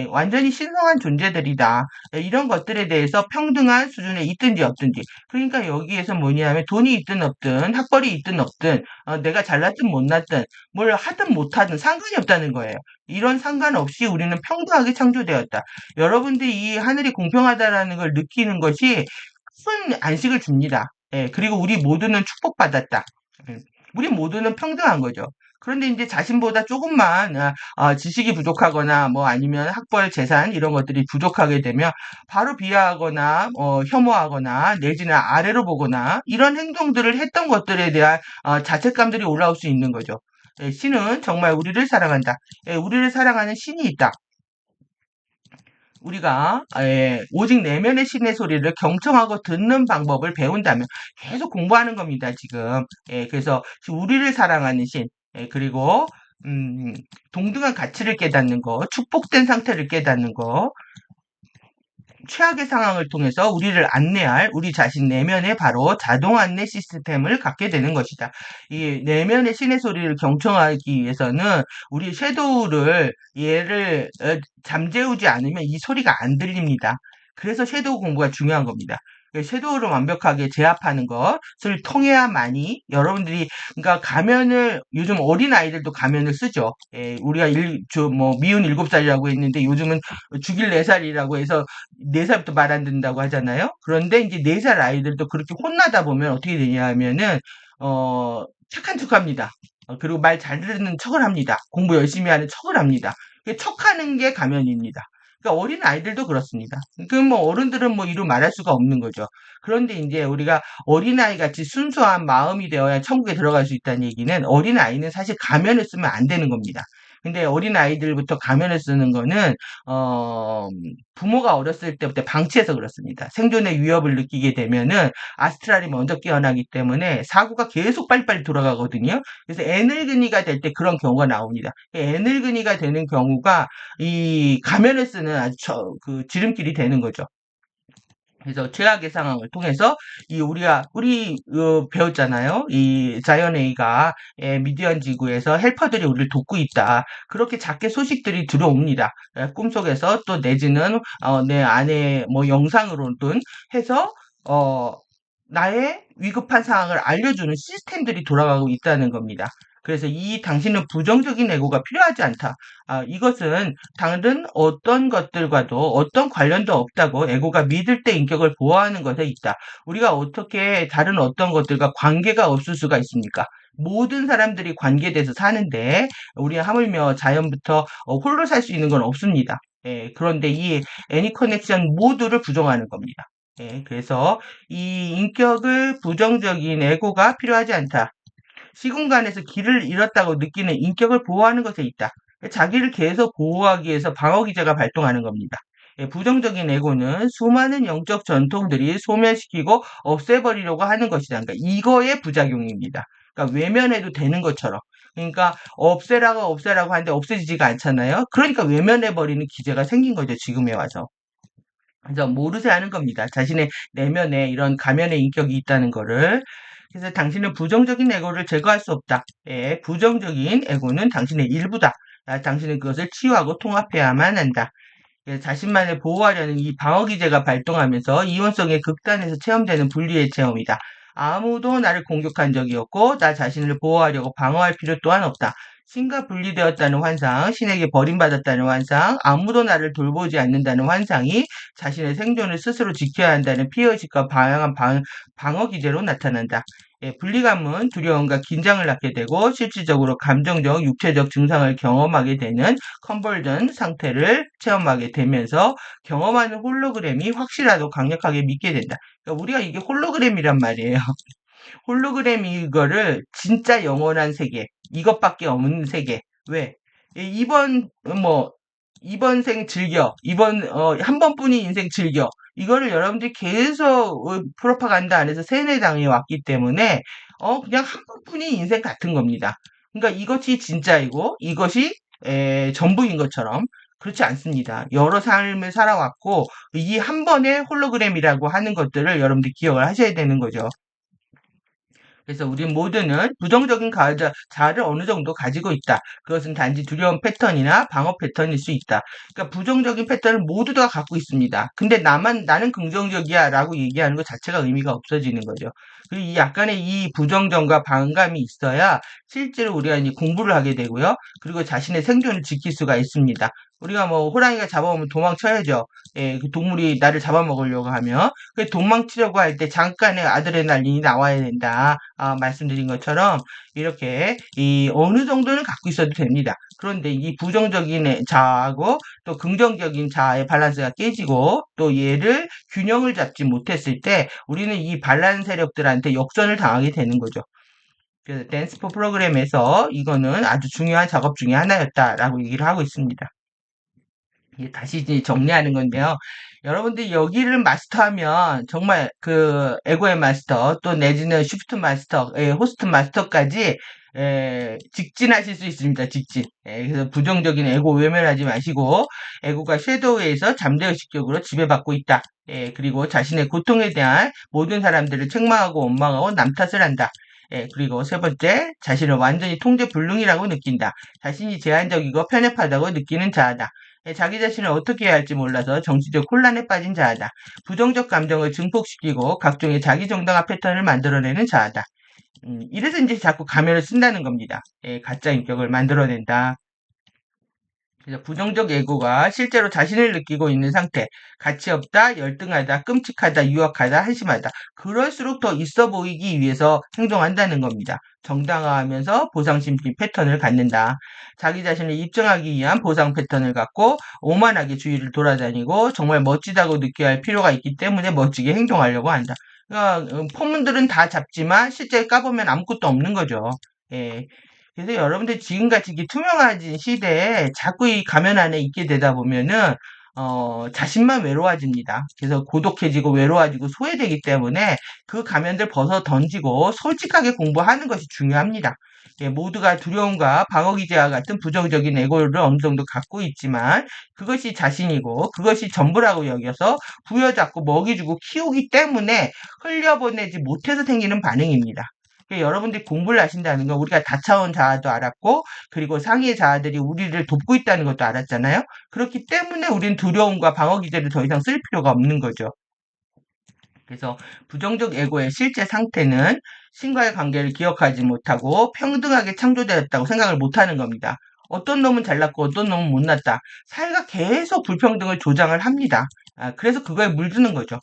Speaker 1: 완전히 신성한 존재들이다. 이런 것들에 대해서 평등한 수준에 있든지 없든지. 그러니까 여기에서 뭐냐면 돈이 있든 없든 학벌이 있든 없든 내가 잘났든 못났든 뭘 하든 못하든 상관이 없다는 거예요. 이런 상관없이 우리는 평등하게 창조되었다. 여러분들이 이 하늘이 공평하다라는 걸 느끼는 것이 큰 안식을 줍니다. 예, 그리고 우리 모두는 축복받았다. 우리 모두는 평등한 거죠. 그런데 이제 자신보다 조금만 지식이 부족하거나 뭐 아니면 학벌, 재산 이런 것들이 부족하게 되면 바로 비하하거나 혐오하거나 내지는 아래로 보거나 이런 행동들을 했던 것들에 대한 자책감들이 올라올 수 있는 거죠. 예, 신은 정말 우리를 사랑한다. 예, 우리를 사랑하는 신이 있다. 우리가 오직 내면의 신의 소리를 경청하고 듣는 방법을 배운다면 계속 공부하는 겁니다, 지금. 그래서 우리를 사랑하는 신, 그리고 음, 동등한 가치를 깨닫는 거, 축복된 상태를 깨닫는 거, 최악의 상황을 통해서 우리를 안내할 우리 자신 내면에 바로 자동 안내 시스템을 갖게 되는 것이다. 이 내면의 신의 소리를 경청하기 위해서는 우리 섀도우를 얘를 잠재우지 않으면 이 소리가 안 들립니다. 그래서 섀도우 공부가 중요한 겁니다. 섀도우를 완벽하게 제압하는 것을 통해야만이 여러분들이 그러니까 가면을 요즘 어린 아이들도 가면을 쓰죠. 우리가 미운 7살이라고 했는데 요즘은 죽일 4살이라고 해서 4살부터 말 안 듣는다고 하잖아요. 그런데 이제 4살 아이들도 그렇게 혼나다 보면 어떻게 되냐 하면은 착한 척합니다. 그리고 말 잘 듣는 척을 합니다. 공부 열심히 하는 척을 합니다. 척하는 게 가면입니다. 그러니까 어린 아이들도 그렇습니다. 뭐 어른들은 뭐 이루 말할 수가 없는 거죠. 그런데 이제 우리가 어린아이 같이 순수한 마음이 되어야 천국에 들어갈 수 있다는 얘기는 어린아이는 사실 가면을 쓰면 안 되는 겁니다. 근데 어린아이들부터 가면을 쓰는 거는 부모가 어렸을 때부터 방치해서 그렇습니다. 생존의 위협을 느끼게 되면은 아스트랄이 먼저 깨어나기 때문에 사고가 계속 빨리빨리 돌아가거든요. 그래서 애늙은이가 될 때 그런 경우가 나옵니다. 애늙은이가 되는 경우가 이 가면을 쓰는 아주 그 지름길이 되는 거죠. 그래서 최악의 상황을 통해서 우리 배웠잖아요. 이 자이언 A가 미디안 지구에서 헬퍼들이 우리를 돕고 있다. 그렇게 작게 소식들이 들어옵니다. 꿈속에서 또 내지는 내 안에 뭐 영상으로든 해서 나의 위급한 상황을 알려주는 시스템들이 돌아가고 있다는 겁니다. 그래서 이 당신은 부정적인 에고가 필요하지 않다. 이것은 다른 어떤 것들과도 어떤 관련도 없다고 에고가 믿을 때 인격을 보호하는 것에 있다. 우리가 어떻게 다른 어떤 것들과 관계가 없을 수가 있습니까? 모든 사람들이 관계돼서 사는데 우리 하물며 자연부터 홀로 살 수 있는 건 없습니다. 그런데 이 애니 커넥션 모두를 부정하는 겁니다. 그래서 이 인격을 부정적인 에고가 필요하지 않다. 시공간에서 길을 잃었다고 느끼는 인격을 보호하는 것에 있다. 자기를 계속 보호하기 위해서 방어기제가 발동하는 겁니다. 부정적인 에고는 수많은 영적 전통들이 소멸시키고 없애버리려고 하는 것이다. 그러니까 이거의 부작용입니다. 그러니까 외면해도 되는 것처럼. 그러니까 없애라고 하는데 없어지지가 않잖아요. 그러니까 외면해버리는 기제가 생긴 거죠. 지금에 와서. 그래서 모르쇠 하는 겁니다. 자신의 내면에 이런 가면의 인격이 있다는 거를. 그래서 당신은 부정적인 에고를 제거할 수 없다. 부정적인 에고는 당신의 일부다. 당신은 그것을 치유하고 통합해야만 한다. 자신만을 보호하려는 이 방어기제가 발동하면서 이원성의 극단에서 체험되는 분리의 체험이다. 아무도 나를 공격한 적이 없고 나 자신을 보호하려고 방어할 필요 또한 없다. 신과 분리되었다는 환상, 신에게 버림받았다는 환상, 아무도 나를 돌보지 않는다는 환상이 자신의 생존을 스스로 지켜야 한다는 피해의식과 다양한 방어 기제로 나타난다. 예, 분리감은 두려움과 긴장을 낳게 되고 실질적으로 감정적, 육체적 증상을 경험하게 되는 컨버전 상태를 체험하게 되면서 경험하는 홀로그램이 확실하고 강력하게 믿게 된다. 그러니까 우리가 이게 홀로그램이란 말이에요. 홀로그램 이거를 진짜 영원한 세계, 이것밖에 없는 세계. 왜? 뭐, 이번 생 즐겨. 한 번뿐인 인생 즐겨. 이거를 여러분들이 계속 프로파간다 안에서 세뇌당해 왔기 때문에, 그냥 한 번뿐인 인생 같은 겁니다. 그러니까 이것이 진짜이고, 이것이, 전부인 것처럼, 그렇지 않습니다. 여러 삶을 살아왔고, 이 한 번의 홀로그램이라고 하는 것들을 여러분들이 기억을 하셔야 되는 거죠. 그래서 우리 모두는 부정적인 자아를 어느 정도 가지고 있다. 그것은 단지 두려움 패턴이나 방어 패턴일 수 있다. 그러니까 부정적인 패턴을 모두 다 갖고 있습니다. 근데 나는 긍정적이야 라고 얘기하는 것 자체가 의미가 없어지는 거죠. 그리고 이 약간의 이 부정적과 반감이 있어야 실제로 우리가 이제 공부를 하게 되고요. 그리고 자신의 생존을 지킬 수가 있습니다. 우리가 뭐 호랑이가 잡아오면 도망쳐야죠. 예, 그 동물이 나를 잡아먹으려고 하면. 그 도망치려고 할 때 잠깐의 아드레날린이 나와야 된다. 말씀드린 것처럼 이렇게 이 어느 정도는 갖고 있어도 됩니다. 그런데 이 부정적인 자아하고 또 긍정적인 자아의 밸런스가 깨지고 또 얘를 균형을 잡지 못했을 때 우리는 이 반란 세력들한테 역전을 당하게 되는 거죠. 그래서 댄스포 프로그램에서 이거는 아주 중요한 작업 중에 하나였다라고 얘기를 하고 있습니다. 다시 이제 정리하는 건데요. 여러분들이 여기를 마스터하면 정말 그 에고의 마스터 또 내지는 쉬프트 마스터, 호스트 마스터까지 직진하실 수 있습니다. 직진. 그래서 부정적인 에고 외면하지 마시고 에고가 섀도우에서 잠재의식적으로 지배받고 있다. 그리고 자신의 고통에 대한 모든 사람들을 책망하고 원망하고 남 탓을 한다. 그리고 세 번째, 자신을 완전히 통제불능이라고 느낀다. 자신이 제한적이고 편협하다고 느끼는 자아다. 자기 자신을 어떻게 해야 할지 몰라서 정치적 혼란에 빠진 자아다. 부정적 감정을 증폭시키고 각종의 자기정당화 패턴을 만들어내는 자아다. 이래서 이제 자꾸 가면을 쓴다는 겁니다. 가짜 인격을 만들어낸다. 그래서 부정적 에고가 실제로 자신을 느끼고 있는 상태, 가치 없다, 열등하다, 끔찍하다, 유약하다, 한심하다. 그럴수록 더 있어 보이기 위해서 행동한다는 겁니다. 정당화하면서 보상심리 패턴을 갖는다. 자기 자신을 입증하기 위한 보상 패턴을 갖고 오만하게 주위를 돌아다니고 정말 멋지다고 느껴야 할 필요가 있기 때문에 멋지게 행동하려고 한다. 그러니까 포문들은 다 잡지만 실제 까보면 아무것도 없는 거죠. 예. 그래서 여러분들 지금같이 이렇게 투명해진 시대에 자꾸 이 가면 안에 있게 되다 보면은 자신만 외로워집니다. 그래서 고독해지고 외로워지고 소외되기 때문에 그 가면들 벗어 던지고 솔직하게 공부하는 것이 중요합니다. 예, 모두가 두려움과 방어기제와 같은 부정적인 에고를 어느 정도 갖고 있지만 그것이 자신이고 그것이 전부라고 여겨서 부여잡고 먹이주고 키우기 때문에 흘려보내지 못해서 생기는 반응입니다. 여러분들이 공부를 하신다는 건 우리가 다차원 자아도 알았고 그리고 상위의 자아들이 우리를 돕고 있다는 것도 알았잖아요. 그렇기 때문에 우리는 두려움과 방어 기제를 더 이상 쓸 필요가 없는 거죠. 그래서 부정적 에고의 실제 상태는 신과의 관계를 기억하지 못하고 평등하게 창조되었다고 생각을 못하는 겁니다. 어떤 놈은 잘났고 어떤 놈은 못났다. 사회가 계속 불평등을 조장을 합니다. 그래서 그거에 물드는 거죠.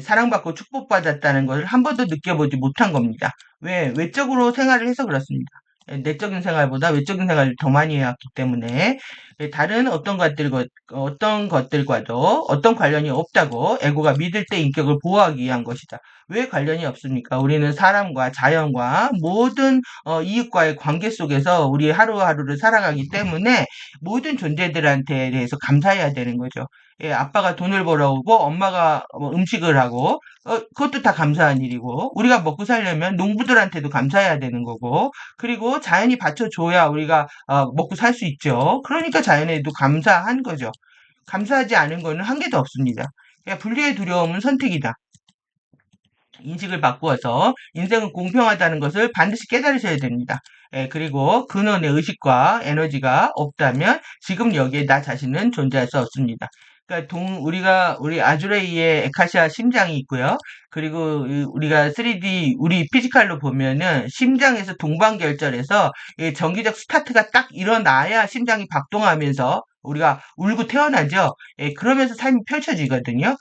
Speaker 1: 사랑받고 축복받았다는 것을 한 번도 느껴보지 못한 겁니다. 왜? 외적으로 생활을 해서 그렇습니다. 내적인 생활보다 외적인 생활을 더 많이 해왔기 때문에 다른 어떤 것들과도 어떤 관련이 없다고 에고가 믿을 때 인격을 보호하기 위한 것이다. 왜 관련이 없습니까? 우리는 사람과 자연과 모든 이웃과의 관계 속에서 우리 하루하루를 살아가기 때문에 모든 존재들한테 대해서 감사해야 되는 거죠. 아빠가 돈을 벌어오고 엄마가 뭐 음식을 하고 그것도 다 감사한 일이고 우리가 먹고 살려면 농부들한테도 감사해야 되는 거고 그리고 자연이 받쳐줘야 우리가 먹고 살 수 있죠. 그러니까 자연에도 감사한 거죠. 감사하지 않은 거는 한 개도 없습니다. 분리의 두려움은 선택이다. 인식을 바꾸어서 인생은 공평하다는 것을 반드시 깨달으셔야 됩니다. 그리고 근원의 의식과 에너지가 없다면 지금 여기에 나 자신은 존재할 수 없습니다. 그러니까 우리 아주레이의 에카시아 심장이 있고요. 그리고 우리가 3D, 우리 피지컬로 보면은 심장에서 동방결절해서 이 정기적 스타트가 딱 일어나야 심장이 박동하면서 우리가 울고 태어나죠. 예, 그러면서 삶이 펼쳐지거든요.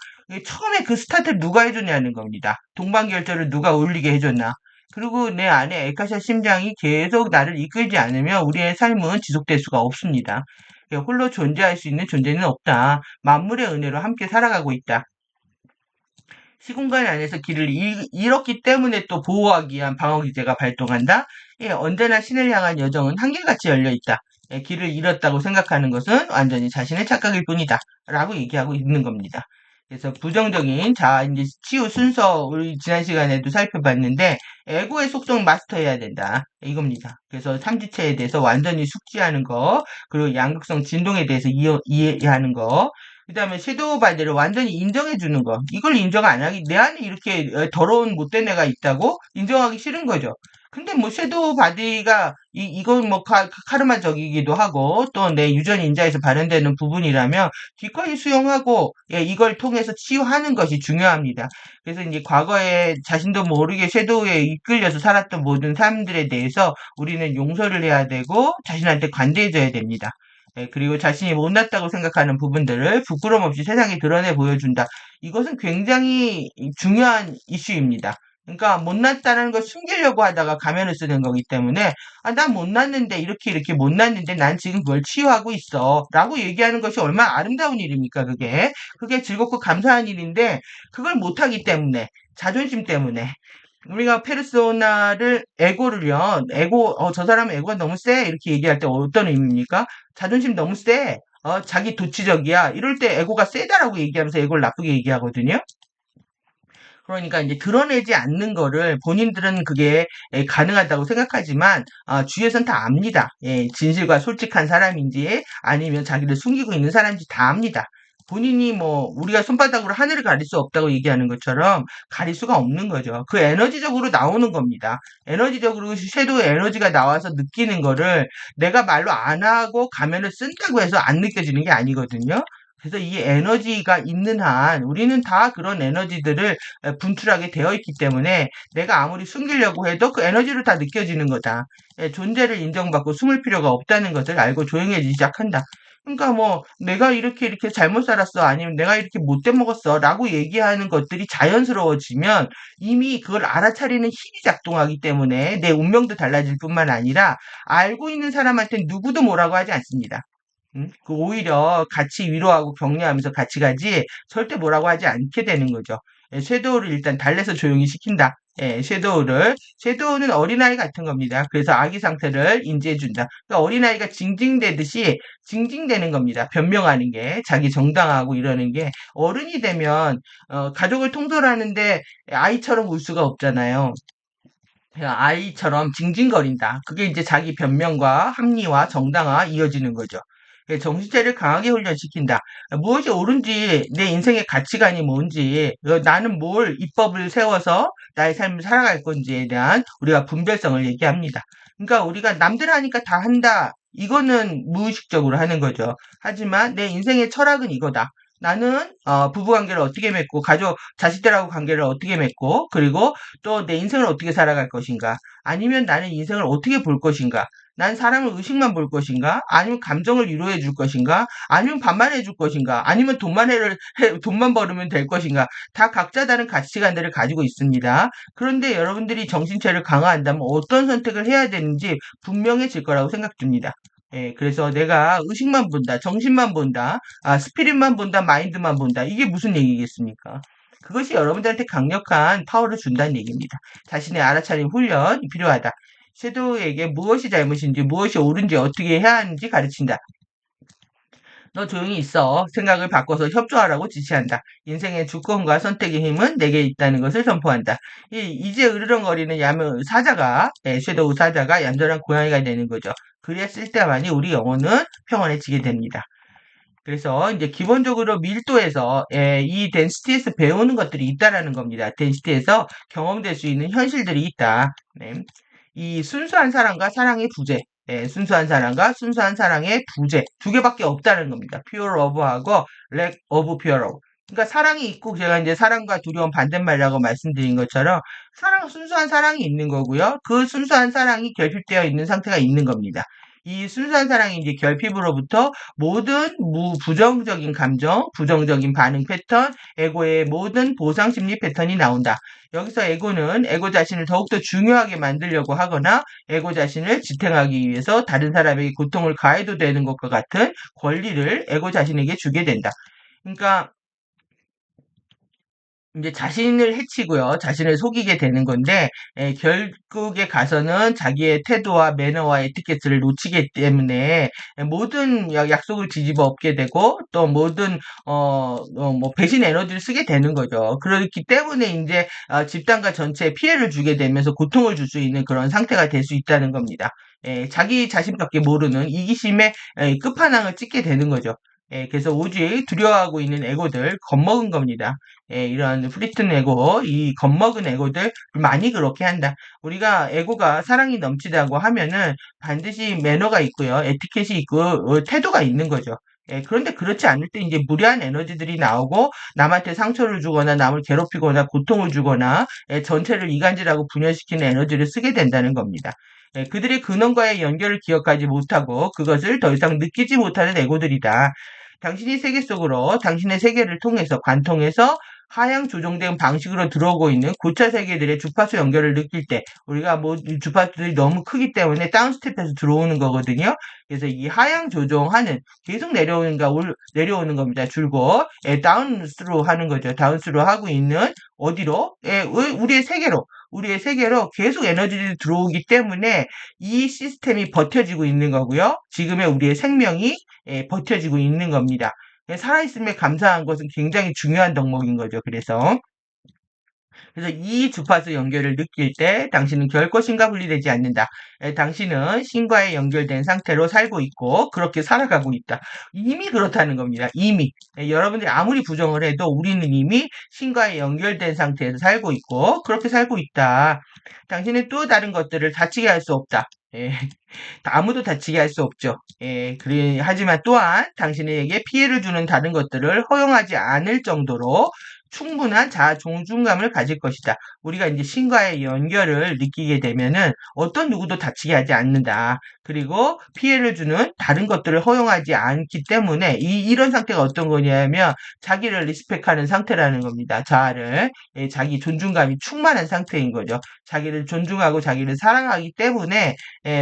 Speaker 1: 처음에 그 스타트를 누가 해줬냐는 겁니다. 동방결절을 누가 울리게 해줬나. 그리고 내 안에 에카시아 심장이 계속 나를 이끌지 않으면 우리의 삶은 지속될 수가 없습니다. 홀로 존재할 수 있는 존재는 없다. 만물의 은혜로 함께 살아가고 있다. 시공간 안에서 길을 잃었기 때문에 또 보호하기 위한 방어기제가 발동한다. 예, 언제나 신을 향한 여정은 한결같이 열려 있다. 예, 길을 잃었다고 생각하는 것은 완전히 자신의 착각일 뿐이다. 라고 얘기하고 있는 겁니다. 그래서 부정적인 이제 치유 순서 우리 지난 시간에도 살펴봤는데 에고의 속성을 마스터해야 된다. 이겁니다. 그래서 삼지체에 대해서 완전히 숙지하는 거, 그리고 양극성 진동에 대해서 이해하는 거, 그 다음에 섀도우 바디를 완전히 인정해주는 거. 이걸 인정 안 하기, 내 안에 이렇게 더러운 못된 애가 있다고 인정하기 싫은 거죠. 근데 뭐 섀도우 바디가 이건 뭐 카르마적이기도 하고 또 내 유전 인자에서 발현되는 부분이라면 기꺼이 수용하고 예, 이걸 통해서 치유하는 것이 중요합니다. 그래서 이제 과거에 자신도 모르게 섀도우에 이끌려서 살았던 모든 사람들에 대해서 우리는 용서를 해야 되고 자신한테 관대해져야 됩니다. 예, 그리고 자신이 못났다고 생각하는 부분들을 부끄럼 없이 세상에 드러내 보여준다. 이것은 굉장히 중요한 이슈입니다. 그러니까 못났다는 걸 숨기려고 하다가 가면을 쓰는 거기 때문에 난 못났는데 이렇게 못났는데 난 지금 그걸 치유하고 있어 라고 얘기하는 것이 얼마나 아름다운 일입니까 그게 즐겁고 감사한 일인데 그걸 못하기 때문에 자존심 때문에 우리가 페르소나를 에고를요 저 사람은 에고가 너무 세 이렇게 얘기할 때 어떤 의미입니까? 자존심 너무 세 자기 도치적이야 이럴 때 에고가 세다라고 얘기하면서 에고를 나쁘게 얘기하거든요. 그러니까 이제 드러내지 않는 거를 본인들은 그게 가능하다고 생각하지만 주위에선 다 압니다. 예, 진실과 솔직한 사람인지 아니면 자기를 숨기고 있는 사람인지 다 압니다. 본인이 뭐 우리가 손바닥으로 하늘을 가릴 수 없다고 얘기하는 것처럼 가릴 수가 없는 거죠. 그 에너지적으로 나오는 겁니다. 에너지적으로 섀도우의 에너지가 나와서 느끼는 거를 내가 말로 안 하고 가면을 쓴다고 해서 안 느껴지는 게 아니거든요. 그래서 이 에너지가 있는 한 우리는 다 그런 에너지들을 분출하게 되어 있기 때문에 내가 아무리 숨기려고 해도 그 에너지로 다 느껴지는 거다. 존재를 인정받고 숨을 필요가 없다는 것을 알고 조용해지기 시작한다. 그러니까 뭐 내가 이렇게 잘못 살았어 아니면 내가 이렇게 못돼 먹었어 라고 얘기하는 것들이 자연스러워지면 이미 그걸 알아차리는 힘이 작동하기 때문에 내 운명도 달라질 뿐만 아니라 알고 있는 사람한테 누구도 뭐라고 하지 않습니다. 오히려 같이 위로하고 격려하면서 같이 가지 절대 뭐라고 하지 않게 되는 거죠. 예, 섀도우를 일단 달래서 조용히 시킨다. 예, 섀도우는 어린아이 같은 겁니다. 그래서 아기 상태를 인지해준다. 그러니까 어린아이가 징징대듯이 징징대는 겁니다. 변명하는 게 자기 정당하고 이러는 게 어른이 되면 가족을 통솔하는데 아이처럼 울 수가 없잖아요. 그냥 아이처럼 징징거린다. 그게 이제 자기 변명과 합리화, 정당화 이어지는 거죠. 정신체를 강하게 훈련시킨다. 무엇이 옳은지, 내 인생의 가치관이 뭔지, 나는 뭘 입법을 세워서 나의 삶을 살아갈 건지에 대한 우리가 분별성을 얘기합니다. 그러니까 우리가 남들 하니까 다 한다. 이거는 무의식적으로 하는 거죠. 하지만 내 인생의 철학은 이거다. 나는 부부관계를 어떻게 맺고 가족 자식들하고 관계를 어떻게 맺고 그리고 또 내 인생을 어떻게 살아갈 것인가 아니면 나는 인생을 어떻게 볼 것인가 난 사람을 의식만 볼 것인가 아니면 감정을 위로해 줄 것인가 아니면 반말해 줄 것인가 아니면 돈만 벌으면 될 것인가 다 각자 다른 가치관들을 가지고 있습니다. 그런데 여러분들이 정신체를 강화한다면 어떤 선택을 해야 되는지 분명해질 거라고 생각됩니다. 예, 그래서 내가 의식만 본다, 정신만 본다, 스피릿만 본다, 마인드만 본다. 이게 무슨 얘기겠습니까? 그것이 여러분들한테 강력한 파워를 준다는 얘기입니다. 자신의 알아차림 훈련이 필요하다. 섀도우에게 무엇이 잘못인지, 무엇이 옳은지, 어떻게 해야 하는지 가르친다. 너 조용히 있어. 생각을 바꿔서 협조하라고 지시한다. 인생의 주권과 선택의 힘은 내게 있다는 것을 선포한다. 이제 으르렁거리는 섀도우 사자가 얌전한 고양이가 되는 거죠. 그랬을 때만이 우리 영혼은 평온해지게 됩니다. 그래서 이제 기본적으로 밀도에서 이 덴시티에서 배우는 것들이 있다라는 겁니다. 덴시티에서 경험될 수 있는 현실들이 있다. 네. 이 순수한 사랑과 사랑의 부재, 순수한 사랑과 순수한 사랑의 부재 두 개밖에 없다는 겁니다. pure love하고 lack of pure love. 그러니까 사랑이 있고 제가 이제 사랑과 두려움 반대말이라고 말씀드린 것처럼 순수한 사랑이 있는 거고요. 그 순수한 사랑이 결핍되어 있는 상태가 있는 겁니다. 이 순수한 사랑이 이제 결핍으로부터 모든 부정적인 감정, 부정적인 반응 패턴, 에고의 모든 보상 심리 패턴이 나온다. 여기서 에고는 에고 자신을 더욱더 중요하게 만들려고 하거나 에고 자신을 지탱하기 위해서 다른 사람에게 고통을 가해도 되는 것과 같은 권리를 에고 자신에게 주게 된다. 그러니까 이제 자신을 해치고요. 자신을 속이게 되는 건데, 결국에 가서는 자기의 태도와 매너와 에티켓을 놓치기 때문에 모든 약속을 뒤집어 엎게 되고, 또 모든, 뭐, 배신 에너지를 쓰게 되는 거죠. 그렇기 때문에 이제 집단과 전체에 피해를 주게 되면서 고통을 줄 수 있는 그런 상태가 될 수 있다는 겁니다. 자기 자신밖에 모르는 이기심의 끝판왕을 찍게 되는 거죠. 그래서 오직 두려워하고 있는 에고들 겁먹은 겁니다. 이런 프리튼 에고, 이 겁먹은 에고들 많이 그렇게 한다. 우리가 에고가 사랑이 넘치다고 하면은 반드시 매너가 있고요, 에티켓이 있고 태도가 있는 거죠. 그런데 그렇지 않을 때 이제 무례한 에너지들이 나오고 남한테 상처를 주거나 남을 괴롭히거나 고통을 주거나 전체를 이간질하고 분열시키는 에너지를 쓰게 된다는 겁니다. 그들의 근원과의 연결을 기억하지 못하고 그것을 더 이상 느끼지 못하는 에고들이다. 당신이 세계 속으로 당신의 세계를 통해서 관통해서 하향 조정된 방식으로 들어오고 있는 고차 세계들의 주파수 연결을 느낄 때 우리가 뭐 주파수들이 너무 크기 때문에 다운스텝해서 들어오는 거거든요. 그래서 이 하향 조정하는 계속 내려오는 겁니다. 줄곧 다운스로 하는 거죠. 다운스로 하고 있는 어디로? 우리의 세계로 계속 에너지들이 들어오기 때문에 이 시스템이 버텨지고 있는 거고요. 지금의 우리의 생명이 버텨지고 있는 겁니다. 살아있음에 감사한 것은 굉장히 중요한 덕목인 거죠. 그래서 이 주파수 연결을 느낄 때 당신은 결코 신과 분리되지 않는다. 당신은 신과에 연결된 상태로 살고 있고 그렇게 살아가고 있다. 이미 그렇다는 겁니다. 이미. 여러분들이 아무리 부정을 해도 우리는 이미 신과에 연결된 상태에서 살고 있고 그렇게 살고 있다. 당신은 또 다른 것들을 다치게 할 수 없다. 아무도 다치게 할 수 없죠. 하지만 또한 당신에게 피해를 주는 다른 것들을 허용하지 않을 정도로 충분한 자아 존중감을 가질 것이다. 우리가 이제 신과의 연결을 느끼게 되면은 어떤 누구도 다치게 하지 않는다. 그리고 피해를 주는 다른 것들을 허용하지 않기 때문에 이런 상태가 어떤 거냐면 자기를 리스펙하는 상태라는 겁니다. 자아를. 자기 존중감이 충만한 상태인 거죠. 자기를 존중하고 자기를 사랑하기 때문에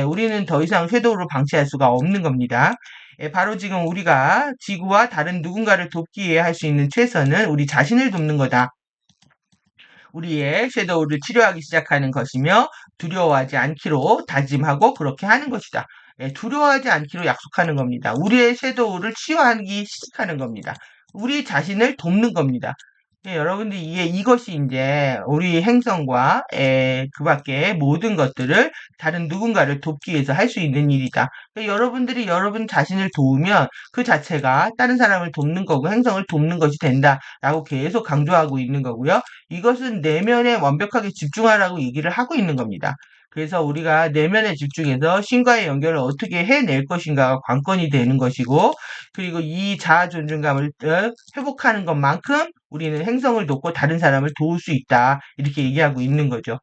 Speaker 1: 우리는 더 이상 섀도우를 방치할 수가 없는 겁니다. 바로 지금 우리가 지구와 다른 누군가를 돕기 위해 할 수 있는 최선은 우리 자신을 돕는 거다. 우리의 섀도우를 치료하기 시작하는 것이며 두려워하지 않기로 다짐하고 그렇게 하는 것이다. 두려워하지 않기로 약속하는 겁니다. 우리의 섀도우를 치유하기 시작하는 겁니다. 우리 자신을 돕는 겁니다. 여러분들이 이것이 이제 우리 행성과 그 밖에 모든 것들을 다른 누군가를 돕기 위해서 할 수 있는 일이다. 여러분들이 여러분 자신을 도우면 그 자체가 다른 사람을 돕는 거고 행성을 돕는 것이 된다라고 계속 강조하고 있는 거고요. 이것은 내면에 완벽하게 집중하라고 얘기를 하고 있는 겁니다. 그래서 우리가 내면에 집중해서 신과의 연결을 어떻게 해낼 것인가가 관건이 되는 것이고, 그리고 이 자아 존중감을 회복하는 것만큼 우리는 행성을 돕고 다른 사람을 도울 수 있다. 이렇게 얘기하고 있는 거죠.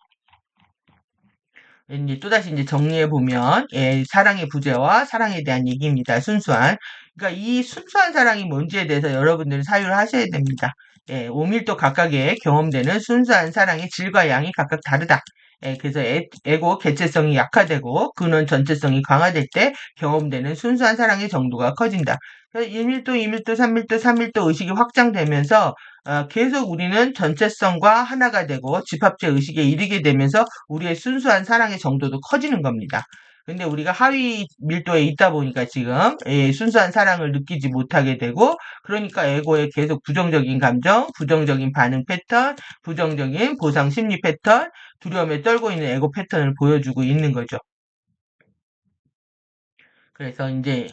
Speaker 1: 이제 또다시 이제 정리해 보면, 사랑의 부재와 사랑에 대한 얘기입니다. 순수한. 그러니까 이 순수한 사랑이 뭔지에 대해서 여러분들은 사유를 하셔야 됩니다. 5밀도 각각의 경험되는 순수한 사랑의 질과 양이 각각 다르다. 그래서 에고 개체성이 약화되고 근원 전체성이 강화될 때 경험되는 순수한 사랑의 정도가 커진다. 그래서 1밀도, 2밀도, 3밀도, 3밀도 의식이 확장되면서 계속 우리는 전체성과 하나가 되고 집합체 의식에 이르게 되면서 우리의 순수한 사랑의 정도도 커지는 겁니다. 근데 우리가 하위 밀도에 있다 보니까 지금 순수한 사랑을 느끼지 못하게 되고 그러니까 에고에 계속 부정적인 감정, 부정적인 반응 패턴, 부정적인 보상 심리 패턴, 두려움에 떨고 있는 에고 패턴을 보여주고 있는 거죠. 그래서 이제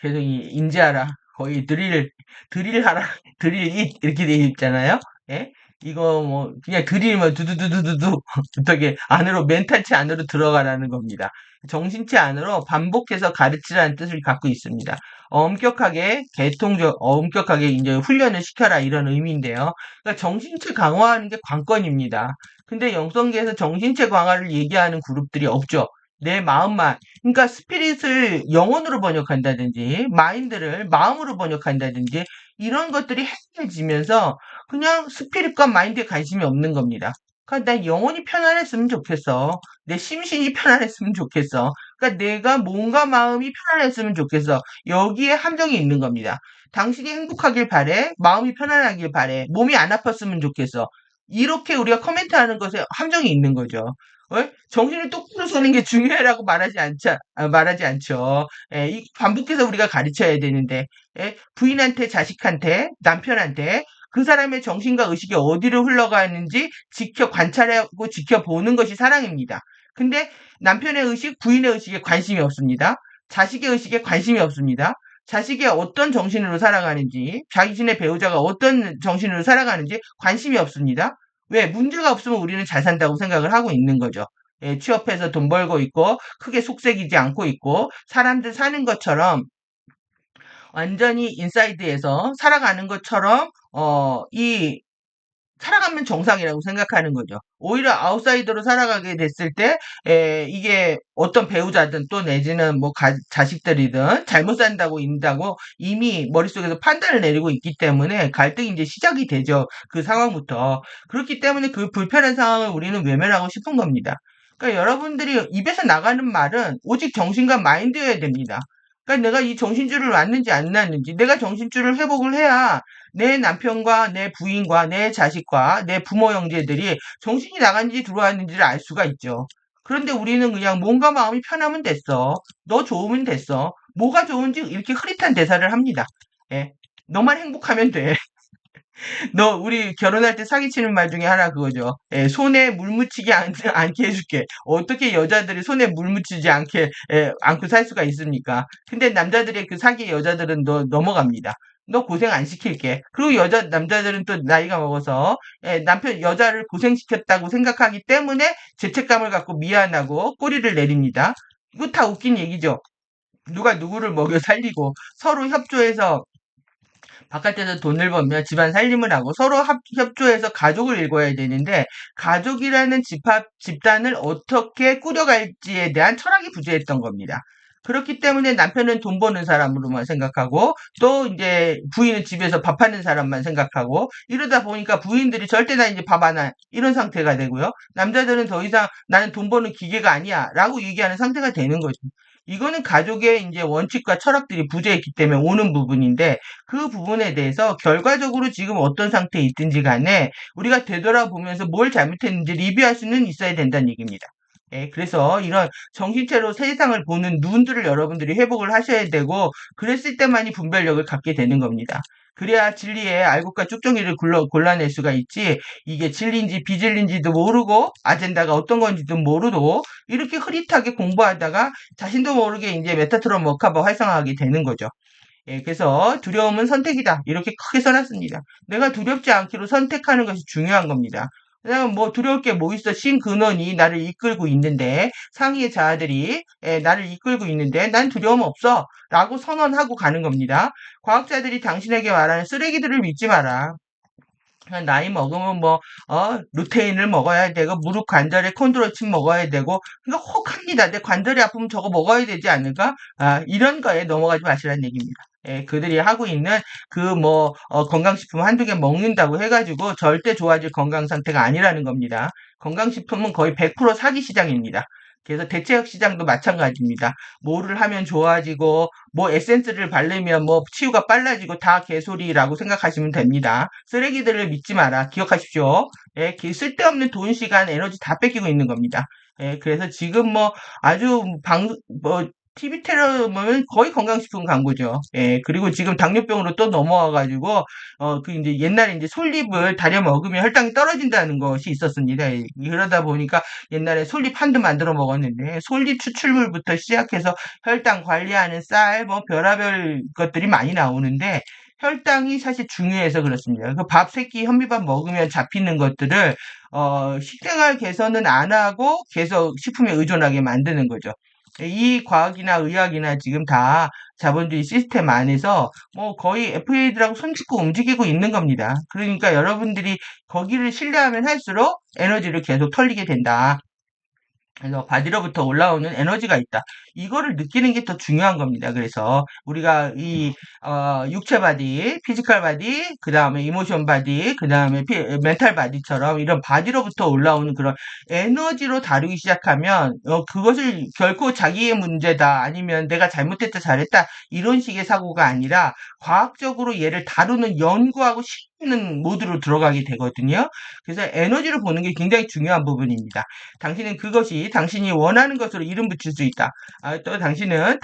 Speaker 1: 계속 인지하라. 거의 드릴하라, 드릴 잇 이렇게 돼 있잖아요. 예? 이거 뭐 그냥 드릴면 두두두두두두 어떻게 안으로 멘탈체 안으로 들어가라는 겁니다. 정신체 안으로 반복해서 가르치라는 뜻을 갖고 있습니다. 엄격하게 이제 훈련을 시켜라 이런 의미인데요. 그러니까 정신체 강화하는 게 관건입니다. 근데 영성계에서 정신체 강화를 얘기하는 그룹들이 없죠. 내 마음만. 그러니까 스피릿을 영혼으로 번역한다든지, 마인드를 마음으로 번역한다든지, 이런 것들이 해지면서 그냥 스피릿과 마인드에 관심이 없는 겁니다. 그러니까 난 영혼이 편안했으면 좋겠어. 내 심신이 편안했으면 좋겠어. 그러니까 내가 몸과 마음이 편안했으면 좋겠어. 여기에 함정이 있는 겁니다. 당신이 행복하길 바래. 마음이 편안하길 바래. 몸이 안 아팠으면 좋겠어. 이렇게 우리가 코멘트하는 것에 함정이 있는 거죠. 정신을 똑바로 사는 게 중요하라고 말하지 않죠. 반복해서 우리가 가르쳐야 되는데, 부인한테, 자식한테, 남편한테 그 사람의 정신과 의식이 어디로 흘러가는지 관찰하고 지켜보는 것이 사랑입니다. 근데 남편의 의식, 부인의 의식에 관심이 없습니다. 자식의 의식에 관심이 없습니다. 자식이 어떤 정신으로 살아가는지, 자신의 배우자가 어떤 정신으로 살아가는지 관심이 없습니다. 왜? 문제가 없으면 우리는 잘 산다고 생각을 하고 있는 거죠. 취업해서 돈 벌고 있고, 크게 속색이지 않고 있고, 사람들 사는 것처럼 완전히 인사이드에서 살아가는 것처럼, 살아가면 정상이라고 생각하는 거죠. 오히려 아웃사이더로 살아가게 됐을 때, 이게 어떤 배우자든 또 내지는 뭐 자식들이든 잘못 산다고 인다고 이미 머릿속에서 판단을 내리고 있기 때문에 갈등이 이제 시작이 되죠. 그 상황부터. 그렇기 때문에 그 불편한 상황을 우리는 외면하고 싶은 겁니다. 그러니까 여러분들이 입에서 나가는 말은 오직 정신과 마인드여야 됩니다. 그러니까 내가 이 정신줄을 놨는지 안 놨는지, 내가 정신줄을 회복을 해야 내 남편과 내 부인과 내 자식과 내 부모 형제들이 정신이 나간지 들어왔는지를 알 수가 있죠. 그런데 우리는 그냥 몸과 마음이 편하면 됐어. 너 좋으면 됐어. 뭐가 좋은지 이렇게 흐릿한 대사를 합니다. 예. 너만 행복하면 돼. 너 우리 결혼할 때 사기치는 말 중에 하나 그거죠. 손에 물 묻히지 않게 해줄게. 어떻게 여자들이 손에 물 묻히지 않고 살 수가 있습니까? 근데 남자들의 그 사기 여자들은 넘어갑니다. 너 고생 안 시킬게. 그리고 남자들은 또 나이가 먹어서 남편 여자를 고생시켰다고 생각하기 때문에 죄책감을 갖고 미안하고 꼬리를 내립니다. 이거 다 웃긴 얘기죠. 누가 누구를 먹여 살리고 서로 협조해서 바깥에서 돈을 벌면 집안 살림을 하고 서로 협조해서 가족을 일궈야 되는데 가족이라는 집단을 어떻게 꾸려갈지에 대한 철학이 부재했던 겁니다. 그렇기 때문에 남편은 돈 버는 사람으로만 생각하고 또 이제 부인은 집에서 밥하는 사람만 생각하고 이러다 보니까 부인들이 절대 나 이제 밥 안 해 이런 상태가 되고요. 남자들은 더 이상 나는 돈 버는 기계가 아니야 라고 얘기하는 상태가 되는 거죠. 이거는 가족의 이제 원칙과 철학들이 부재했기 때문에 오는 부분인데 그 부분에 대해서 결과적으로 지금 어떤 상태에 있든지 간에 우리가 되돌아보면서 뭘 잘못했는지 리뷰할 수는 있어야 된다는 얘기입니다. 그래서 이런 정신체로 세상을 보는 눈들을 여러분들이 회복을 하셔야 되고 그랬을 때만이 분별력을 갖게 되는 겁니다. 그래야 진리의 알곡과 쭉정이를 골라낼 수가 있지 이게 진리인지 비진리인지도 모르고 아젠다가 어떤 건지도 모르고 이렇게 흐릿하게 공부하다가 자신도 모르게 이제 메타트론 머카바 활성화하게 되는 거죠. 그래서 두려움은 선택이다. 이렇게 크게 써놨습니다. 내가 두렵지 않기로 선택하는 것이 중요한 겁니다. 그냥 뭐 두려울 게 뭐 있어. 신근원이 나를 이끌고 있는데, 상위의 자아들이 나를 이끌고 있는데, 난 두려움 없어. 라고 선언하고 가는 겁니다. 과학자들이 당신에게 말하는 쓰레기들을 믿지 마라. 나이 먹으면 뭐, 루테인을 먹어야 되고, 무릎 관절에 콘드로친 먹어야 되고, 이거 혹합니다. 내 관절이 아프면 저거 먹어야 되지 않을까? 이런 거에 넘어가지 마시라는 얘기입니다. 그들이 하고 있는 건강식품 한두 개 먹는다고 해가지고 절대 좋아질 건강 상태가 아니라는 겁니다. 건강식품은 거의 100% 사기 시장입니다. 그래서 대체약 시장도 마찬가지입니다. 뭐를 하면 좋아지고, 뭐 에센스를 바르면 뭐 치유가 빨라지고 다 개소리라고 생각하시면 됩니다. 쓰레기들을 믿지 마라. 기억하십시오. 쓸데없는 돈, 시간, 에너지 다 뺏기고 있는 겁니다. 그래서 지금 뭐 아주 TV 테러는 거의 건강식품 광고죠. 그리고 지금 당뇨병으로 또 넘어와가지고, 이제 옛날에 이제 솔잎을 다려 먹으면 혈당이 떨어진다는 것이 있었습니다. 그러다 보니까 옛날에 솔잎 한두 만들어 먹었는데, 솔잎 추출물부터 시작해서 혈당 관리하는 쌀, 뭐 별의별 것들이 많이 나오는데, 혈당이 사실 중요해서 그렇습니다. 그 밥, 새끼, 현미밥 먹으면 잡히는 것들을, 식생활 개선은 안 하고 계속 식품에 의존하게 만드는 거죠. 이 과학이나 의학이나 지금 다 자본주의 시스템 안에서 뭐 거의 FA들하고 손잡고 움직이고 있는 겁니다. 그러니까 여러분들이 거기를 신뢰하면 할수록 에너지를 계속 털리게 된다. 그래서 바디로부터 올라오는 에너지가 있다. 이거를 느끼는 게 더 중요한 겁니다. 그래서 우리가 이 육체 바디, 피지컬 바디, 그 다음에 이모션 바디, 그 다음에 멘탈 바디처럼 이런 바디로부터 올라오는 그런 에너지로 다루기 시작하면 그것을 결코 자기의 문제다 아니면 내가 잘못했다 잘했다 이런 식의 사고가 아니라 과학적으로 얘를 다루는 연구하고 씹는 모드로 들어가게 되거든요. 그래서 에너지를 보는 게 굉장히 중요한 부분입니다. 당신은 그것이 당신이 원하는 것으로 이름 붙일 수 있다. 또 당신은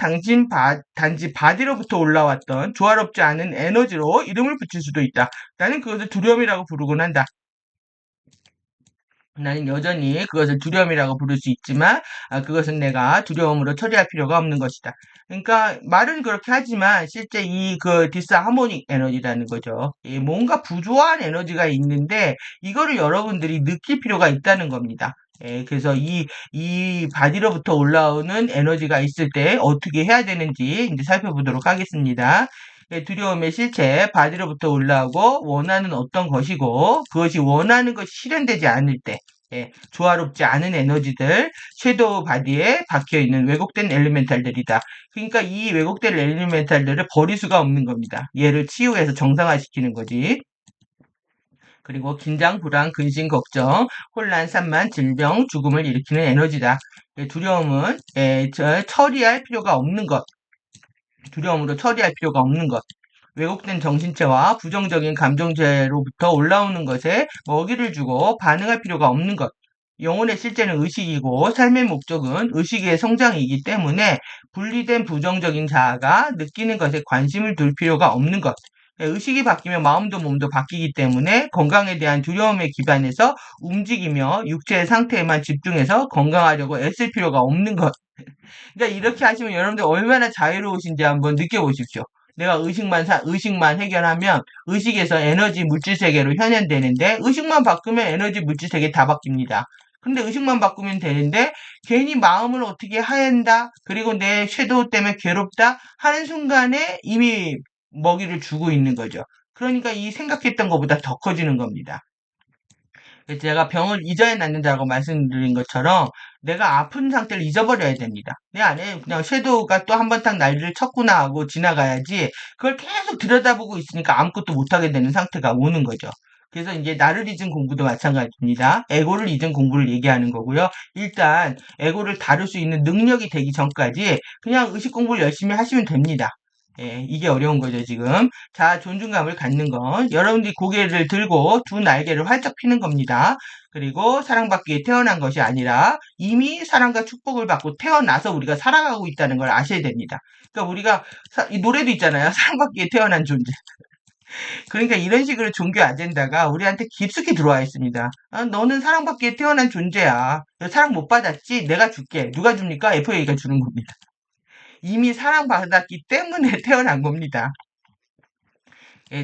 Speaker 1: 단지 바디로부터 올라왔던 조화롭지 않은 에너지로 이름을 붙일 수도 있다. 나는 그것을 두려움이라고 부르곤 한다. 나는 여전히 그것을 두려움이라고 부를 수 있지만 그것은 내가 두려움으로 처리할 필요가 없는 것이다. 그러니까 말은 그렇게 하지만 실제 이 그 디스하모닉 에너지라는 거죠. 뭔가 부조한 에너지가 있는데 이거를 여러분들이 느낄 필요가 있다는 겁니다. 그래서 이 바디로부터 올라오는 에너지가 있을 때 어떻게 해야 되는지 이제 살펴보도록 하겠습니다. 두려움의 실체, 바디로부터 올라오고 원하는 어떤 것이고 그것이 원하는 것이 실현되지 않을 때 조화롭지 않은 에너지들, 섀도우 바디에 박혀있는 왜곡된 엘리멘탈들이다. 그러니까 이 왜곡된 엘리멘탈들을 버릴 수가 없는 겁니다. 얘를 치유해서 정상화시키는 거지. 그리고 긴장, 불안, 근심, 걱정, 혼란, 산만, 질병, 죽음을 일으키는 에너지다. 두려움은 처리할 필요가 없는 것. 두려움으로 처리할 필요가 없는 것. 왜곡된 정신체와 부정적인 감정체로부터 올라오는 것에 먹이를 주고 반응할 필요가 없는 것. 영혼의 실제는 의식이고 삶의 목적은 의식의 성장이기 때문에 분리된 부정적인 자아가 느끼는 것에 관심을 둘 필요가 없는 것. 의식이 바뀌면 마음도 몸도 바뀌기 때문에 건강에 대한 두려움에 기반해서 움직이며 육체의 상태에만 집중해서 건강하려고 애쓸 필요가 없는 것. 그러니까 이렇게 하시면 여러분들 얼마나 자유로우신지 한번 느껴보십시오. 내가 의식만 해결하면 의식에서 에너지 물질 세계로 현현되는데 의식만 바꾸면 에너지 물질 세계 다 바뀝니다. 근데 의식만 바꾸면 되는데 괜히 마음을 어떻게 하얀다 그리고 내 섀도우 때문에 괴롭다 하는 순간에 이미 먹이를 주고 있는 거죠. 그러니까 이 생각했던 것보다 더 커지는 겁니다. 제가 병을 잊어야 낫는다고 말씀드린 것처럼 내가 아픈 상태를 잊어버려야 됩니다. 내 안에 그냥 섀도우가 또 한 번 딱 날개를 쳤구나 하고 지나가야지 그걸 계속 들여다보고 있으니까 아무것도 못하게 되는 상태가 오는 거죠. 그래서 이제 나를 잊은 공부도 마찬가지입니다. 에고를 잊은 공부를 얘기하는 거고요. 일단 에고를 다룰 수 있는 능력이 되기 전까지 그냥 의식 공부를 열심히 하시면 됩니다. 이게 어려운 거죠, 지금. 자, 존중감을 갖는 건 여러분들이 고개를 들고 두 날개를 활짝 피는 겁니다. 그리고 사랑받기 위해 태어난 것이 아니라 이미 사랑과 축복을 받고 태어나서 우리가 살아가고 있다는 걸 아셔야 됩니다. 그러니까 우리가 이 노래도 있잖아요. 사랑받기 위해 태어난 존재. 그러니까 이런 식으로 종교 아젠다가 우리한테 깊숙이 들어와 있습니다. 너는 사랑받기 위해 태어난 존재야. 너 사랑 못 받았지? 내가 줄게. 누가 줍니까? FA가 주는 겁니다. 이미 사랑받았기 때문에 태어난 겁니다.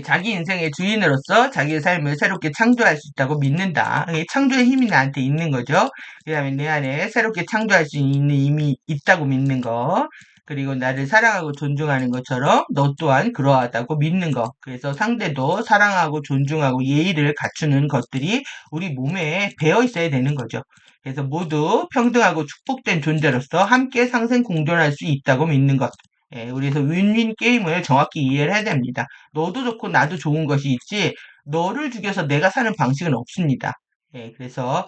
Speaker 1: 자기 인생의 주인으로서 자기의 삶을 새롭게 창조할 수 있다고 믿는다. 창조의 힘이 나한테 있는 거죠. 그 다음에 내 안에 새롭게 창조할 수 있는 힘이 있다고 믿는 거. 그리고 나를 사랑하고 존중하는 것처럼 너 또한 그러하다고 믿는 거. 그래서 상대도 사랑하고 존중하고 예의를 갖추는 것들이 우리 몸에 배어 있어야 되는 거죠. 그래서 모두 평등하고 축복된 존재로서 함께 상생 공존할 수 있다고 믿는 것. 우리에서 윈윈 게임을 정확히 이해를 해야 됩니다. 너도 좋고 나도 좋은 것이 있지, 너를 죽여서 내가 사는 방식은 없습니다. 그래서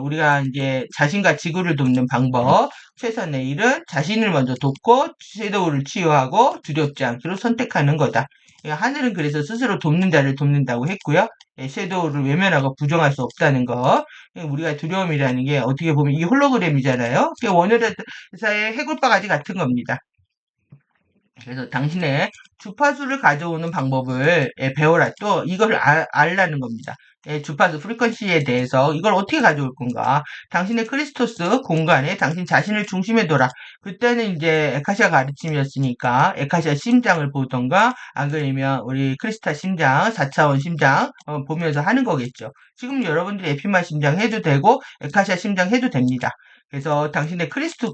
Speaker 1: 우리가 이제 자신과 지구를 돕는 방법, 최선의 일은 자신을 먼저 돕고 섀도우를 치유하고 두렵지 않기로 선택하는 거다. 하늘은 그래서 스스로 돕는 자를 돕는다고 했고요. 섀도우를 외면하고 부정할 수 없다는 거. 우리가 두려움이라는 게 어떻게 보면 이 홀로그램이잖아요. 원효대사의 해골바가지 같은 겁니다. 그래서 당신의 주파수를 가져오는 방법을 배워라. 또 이걸 알라는 겁니다. 주파수 프리퀀시에 대해서 이걸 어떻게 가져올 건가. 당신의 크리스토스 공간에 당신 자신을 중심에 둬라. 그때는 이제 에카시아 가르침이었으니까 에카시아 심장을 보던가 안 그러면 우리 크리스타 심장 4차원 심장 보면서 하는 거겠죠. 지금 여러분들이 에피마 심장 해도 되고 에카시아 심장 해도 됩니다. 그래서 당신의 크리스토스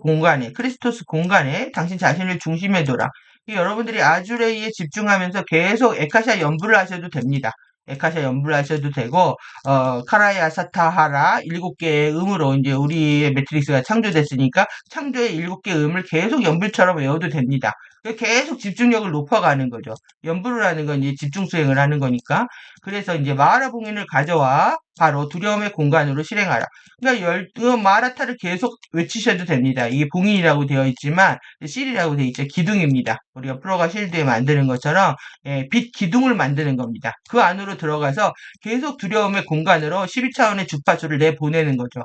Speaker 1: 공간에 당신 자신을 중심에 둬라. 여러분들이 아주레이에 집중하면서 계속 에카샤 연불을 하셔도 됩니다. 에카샤 연불을 하셔도 되고, 카라야 사타하라 7개의 음으로 이제 우리의 매트릭스가 창조됐으니까 창조의 7개의 음을 계속 연불처럼 외워도 됩니다. 계속 집중력을 높여가는 거죠. 연불을 하는 건 이제 집중 수행을 하는 거니까. 그래서 이제 마하라 봉인을 가져와 바로 두려움의 공간으로 실행하라. 그러니까 마라타를 계속 외치셔도 됩니다. 이게 봉인이라고 되어 있지만 실이라고 되어 있죠. 기둥입니다. 우리가 프로가 실드에 만드는 것처럼 빛 기둥을 만드는 겁니다. 그 안으로 들어가서 계속 두려움의 공간으로 12차원의 주파수를 내보내는 거죠.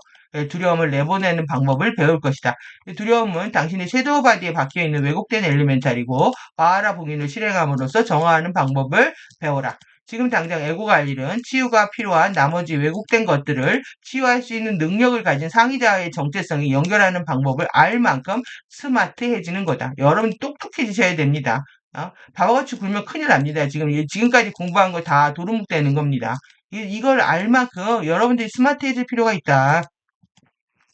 Speaker 1: 두려움을 내보내는 방법을 배울 것이다. 두려움은 당신의 섀도우 바디에 박혀있는 왜곡된 엘리멘탈이고 마하라 봉인을 실행함으로써 정화하는 방법을 배워라. 지금 당장 에고가 할 일은 치유가 필요한 나머지 왜곡된 것들을 치유할 수 있는 능력을 가진 상위자의 정체성이 연결하는 방법을 알 만큼 스마트해지는 거다. 여러분 똑똑해지셔야 됩니다. 바보같이 굴면 큰일 납니다. 지금까지 공부한 거 다 도루묵 되는 겁니다. 이걸 알 만큼 여러분들이 스마트해질 필요가 있다.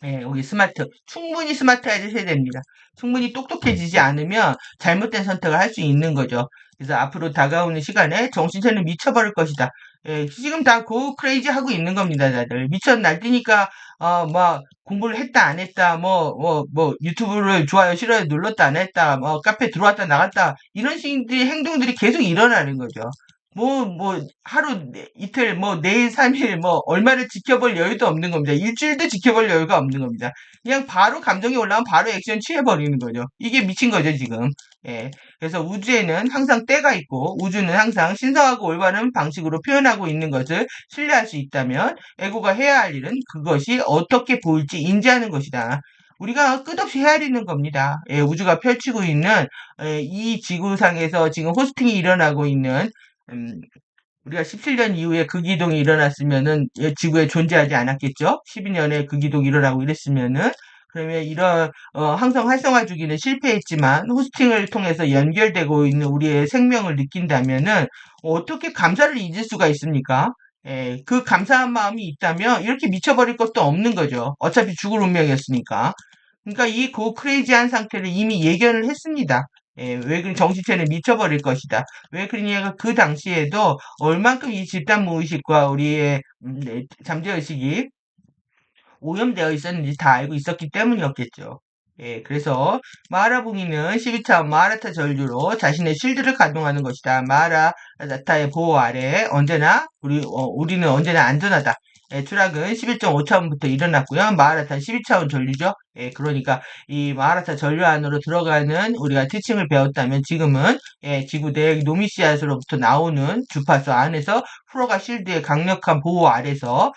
Speaker 1: 네, 여기 스마트. 충분히 스마트해지셔야 됩니다. 충분히 똑똑해지지 않으면 잘못된 선택을 할 수 있는 거죠. 그래서 앞으로 다가오는 시간에 정신차는 미쳐버릴 것이다. 지금 다 고 크레이지 하고 있는 겁니다, 다들. 미쳐 날뛰니까, 뭐, 공부를 했다, 안 했다, 유튜브를 좋아요, 싫어요 눌렀다, 안 했다, 카페 들어왔다, 나갔다, 이런 식의 행동들이 계속 일어나는 거죠. 하루, 이틀, 내일, 3일, 얼마를 지켜볼 여유도 없는 겁니다. 일주일도 지켜볼 여유가 없는 겁니다. 그냥 바로 감정이 올라오면 바로 액션 취해버리는 거죠. 이게 미친 거죠, 지금. 예. 그래서 우주에는 항상 때가 있고, 우주는 항상 신성하고 올바른 방식으로 표현하고 있는 것을 신뢰할 수 있다면, 에고가 해야 할 일은 그것이 어떻게 보일지 인지하는 것이다. 우리가 끝없이 헤아리는 겁니다. 우주가 펼치고 있는 이 지구상에서 지금 호스팅이 일어나고 있는 음, 우리가 17년 이후에 극이동이 일어났으면은 지구에 존재하지 않았겠죠? 12년에 극이동이 일어나고 이랬으면은 그러면 이런 항성 활성화 주기는 실패했지만 호스팅을 통해서 연결되고 있는 우리의 생명을 느낀다면은 어떻게 감사를 잊을 수가 있습니까? 그 감사한 마음이 있다면 이렇게 미쳐버릴 것도 없는 거죠. 어차피 죽을 운명이었으니까. 그러니까 이 크레이지한 상태를 이미 예견을 했습니다. 왜 그런 정신체는 미쳐버릴 것이다. 왜 그러냐면 그 당시에도 얼만큼 이 집단 무의식과 우리의 잠재의식이 오염되어 있었는지 다 알고 있었기 때문이었겠죠. 그래서 마하라봉이는 12차원 마하라타 전류로 자신의 실드를 가동하는 것이다. 마하라타의 보호 아래 언제나 우리는 언제나 안전하다. 추락은 11.5차원부터 일어났고요. 마하라타 12차원 전류죠. 그러니까 이 마하라타 전류 안으로 들어가는 우리가 티칭을 배웠다면 지금은 지구 내 노미시아스로부터 나오는 주파수 안에서 프로가 실드의 강력한 보호 아래서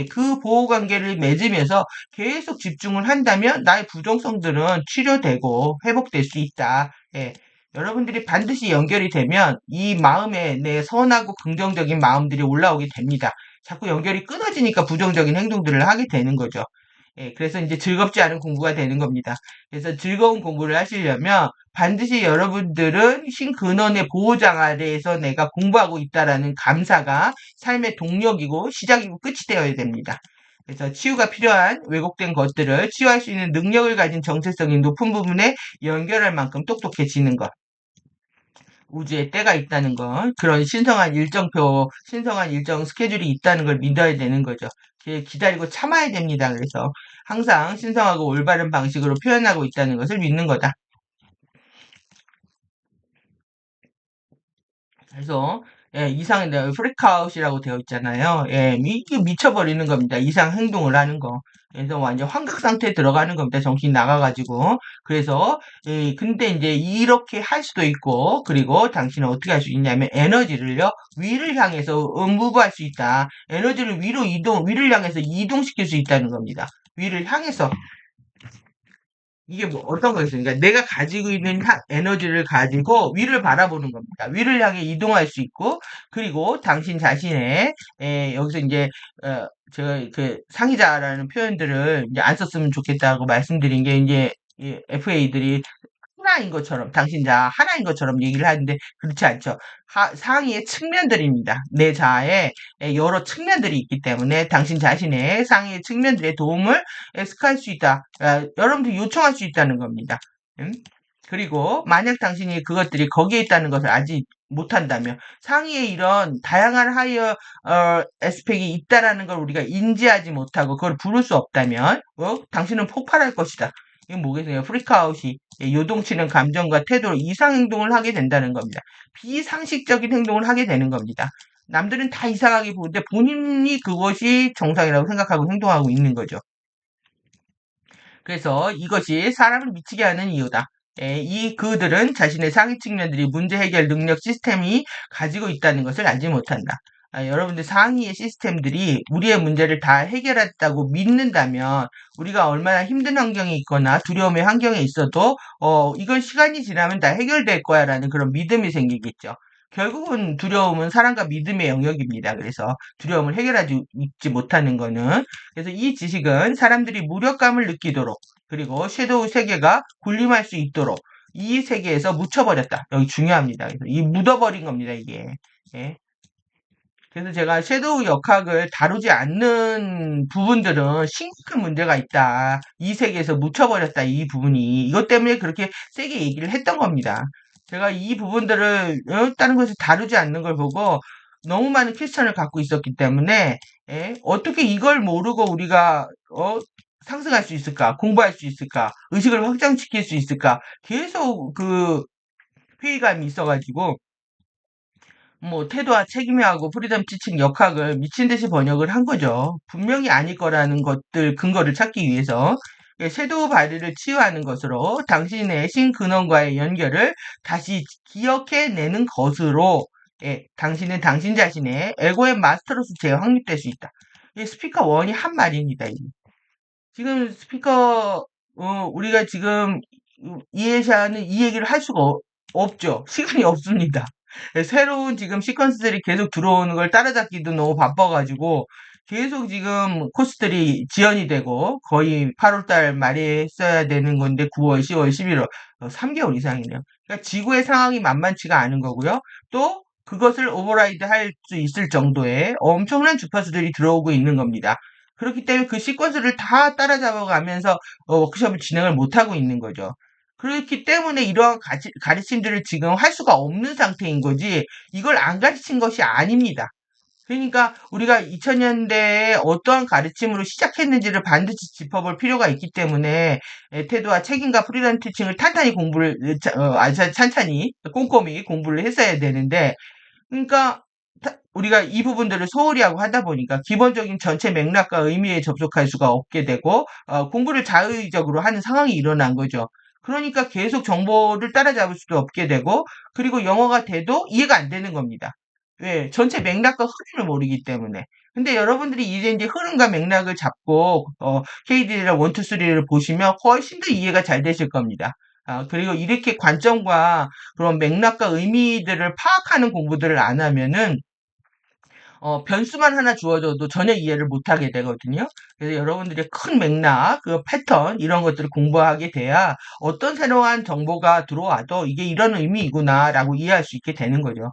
Speaker 1: 그 보호 관계를 맺으면서 계속 집중을 한다면 나의 부정성들은 치료되고 회복될 수 있다. 여러분들이 반드시 연결이 되면 이 마음에 내 선하고 긍정적인 마음들이 올라오게 됩니다. 자꾸 연결이 끊어지니까 부정적인 행동들을 하게 되는 거죠. 그래서 이제 즐겁지 않은 공부가 되는 겁니다. 그래서 즐거운 공부를 하시려면 반드시 여러분들은 신근원의 보호장 아래에서 내가 공부하고 있다라는 감사가 삶의 동력이고 시작이고 끝이 되어야 됩니다. 그래서 치유가 필요한 왜곡된 것들을 치유할 수 있는 능력을 가진 정체성이 높은 부분에 연결할 만큼 똑똑해지는 것. 우주에 때가 있다는 것, 그런 신성한 일정표, 신성한 일정 스케줄이 있다는 걸 믿어야 되는 거죠. 기다리고 참아야 됩니다. 그래서 항상 신성하고 올바른 방식으로 표현하고 있다는 것을 믿는 거다. 그래서 이상 프리카웃이라고 되어 있잖아요. 이게 미쳐버리는 겁니다. 이상 행동을 하는 거. 그래서 완전 환각 상태에 들어가는 겁니다. 정신이 나가가지고. 그래서 근데 이제 이렇게 할 수도 있고 그리고 당신은 어떻게 할 수 있냐면 에너지를요 위를 향해서 무브할 수 있다. 에너지를 위를 향해서 이동시킬 수 있다는 겁니다. 위를 향해서 이게 어떤 거겠습니까? 내가 가지고 있는 에너지를 가지고 위를 바라보는 겁니다. 위를 향해 이동할 수 있고, 그리고 당신 자신의, 여기서 이제, 제가 상의자라는 표현들을 이제 안 썼으면 좋겠다고 말씀드린 게 이제, FA들이 하나인 것처럼, 당신 자아 하나인 것처럼 얘기를 하는데, 그렇지 않죠. 상위의 측면들입니다. 내 자아에 여러 측면들이 있기 때문에 당신 자신의 상위의 측면들의 도움을 еск할 수 있다. 여러분들 요청할 수 있다는 겁니다. 그리고 만약 당신이 그것들이 거기에 있다는 것을 알지 못한다면, 상위에 이런 다양한 하이어 에스펙이 있다라는 걸 우리가 인지하지 못하고 그걸 부를 수 없다면, 당신은 폭발할 것이다. 이건 뭐겠어요? 프리크아웃이 요동치는 감정과 태도로 이상 행동을 하게 된다는 겁니다. 비상식적인 행동을 하게 되는 겁니다. 남들은 다 이상하게 보는데 본인이 그것이 정상이라고 생각하고 행동하고 있는 거죠. 그래서 이것이 사람을 미치게 하는 이유다. 그들은 자신의 상위 측면들이 문제 해결 능력 시스템이 가지고 있다는 것을 알지 못한다. 여러분들 상위의 시스템들이 우리의 문제를 다 해결했다고 믿는다면, 우리가 얼마나 힘든 환경에 있거나 두려움의 환경에 있어도 이건 시간이 지나면 다 해결될 거야 라는 그런 믿음이 생기겠죠. 결국은 두려움은 사랑과 믿음의 영역입니다. 그래서 두려움을 해결하지 못하는 거는, 그래서 이 지식은 사람들이 무력감을 느끼도록, 그리고 섀도우 세계가 군림할 수 있도록 이 세계에서 묻혀버렸다. 여기 중요합니다. 그래서 이 묻어버린 겁니다, 이게. 예. 그래서 제가 섀도우 역학을 다루지 않는 부분들은 심각한 문제가 있다. 이 세계에서 묻혀버렸다, 이 부분이. 이것 때문에 그렇게 세게 얘기를 했던 겁니다. 제가 이 부분들을 다른 것을 다루지 않는 걸 보고 너무 많은 퀘스천을 갖고 있었기 때문에, 어떻게 이걸 모르고 우리가 상승할 수 있을까? 공부할 수 있을까? 의식을 확장시킬 수 있을까? 계속 그 회의감이 있어가지고, 뭐 태도와 책임하고 프리덤 지칭 역학을 미친 듯이 번역을 한 거죠. 분명히 아닐 거라는 것들 근거를 찾기 위해서. 섀도우 바디를 치유하는 것으로 당신의 신근원과의 연결을 다시 기억해내는 것으로, 당신은 당신 자신의 에고의 마스터로서 재확립될 수 있다. 스피커 원이 한 말입니다. 지금 스피커 우리가 지금 이해샤는 이 얘기를 할 수가 없죠. 시간이 없습니다. 새로운 지금 시퀀스들이 계속 들어오는 걸 따라잡기도 너무 바빠가지고 계속 지금 코스들이 지연이 되고, 거의 8월달 말에 했어야 되는 건데 9월, 10월, 11월 3개월 이상이네요. 그러니까 지구의 상황이 만만치가 않은 거고요. 또 그것을 오버라이드 할 수 있을 정도의 엄청난 주파수들이 들어오고 있는 겁니다. 그렇기 때문에 그 시퀀스를 다 따라잡아가면서 워크숍을 진행을 못하고 있는 거죠. 그렇기 때문에 이러한 가르침들을 지금 할 수가 없는 상태인 거지, 이걸 안 가르친 것이 아닙니다. 그러니까 우리가 2000년대에 어떠한 가르침으로 시작했는지를 반드시 짚어볼 필요가 있기 때문에, 태도와 책임과 프리덤 티칭을 탄탄히 공부를, 찬찬히 꼼꼼히 공부를 했어야 되는데, 그러니까 우리가 이 부분들을 소홀히 하고 하다 보니까 기본적인 전체 맥락과 의미에 접속할 수가 없게 되고, 공부를 자의적으로 하는 상황이 일어난 거죠. 그러니까 계속 정보를 따라잡을 수도 없게 되고, 그리고 영어가 돼도 이해가 안 되는 겁니다. 왜? 전체 맥락과 흐름을 모르기 때문에. 근데 여러분들이 이제 흐름과 맥락을 잡고 KD랑 1, 2, 3를 보시면 훨씬 더 이해가 잘 되실 겁니다. 그리고 이렇게 관점과 그런 맥락과 의미들을 파악하는 공부들을 안 하면은 변수만 하나 주어져도 전혀 이해를 못하게 되거든요. 그래서 여러분들이 큰 맥락, 그 패턴, 이런 것들을 공부하게 돼야 어떤 새로운 정보가 들어와도 이게 이런 의미이구나라고 이해할 수 있게 되는 거죠.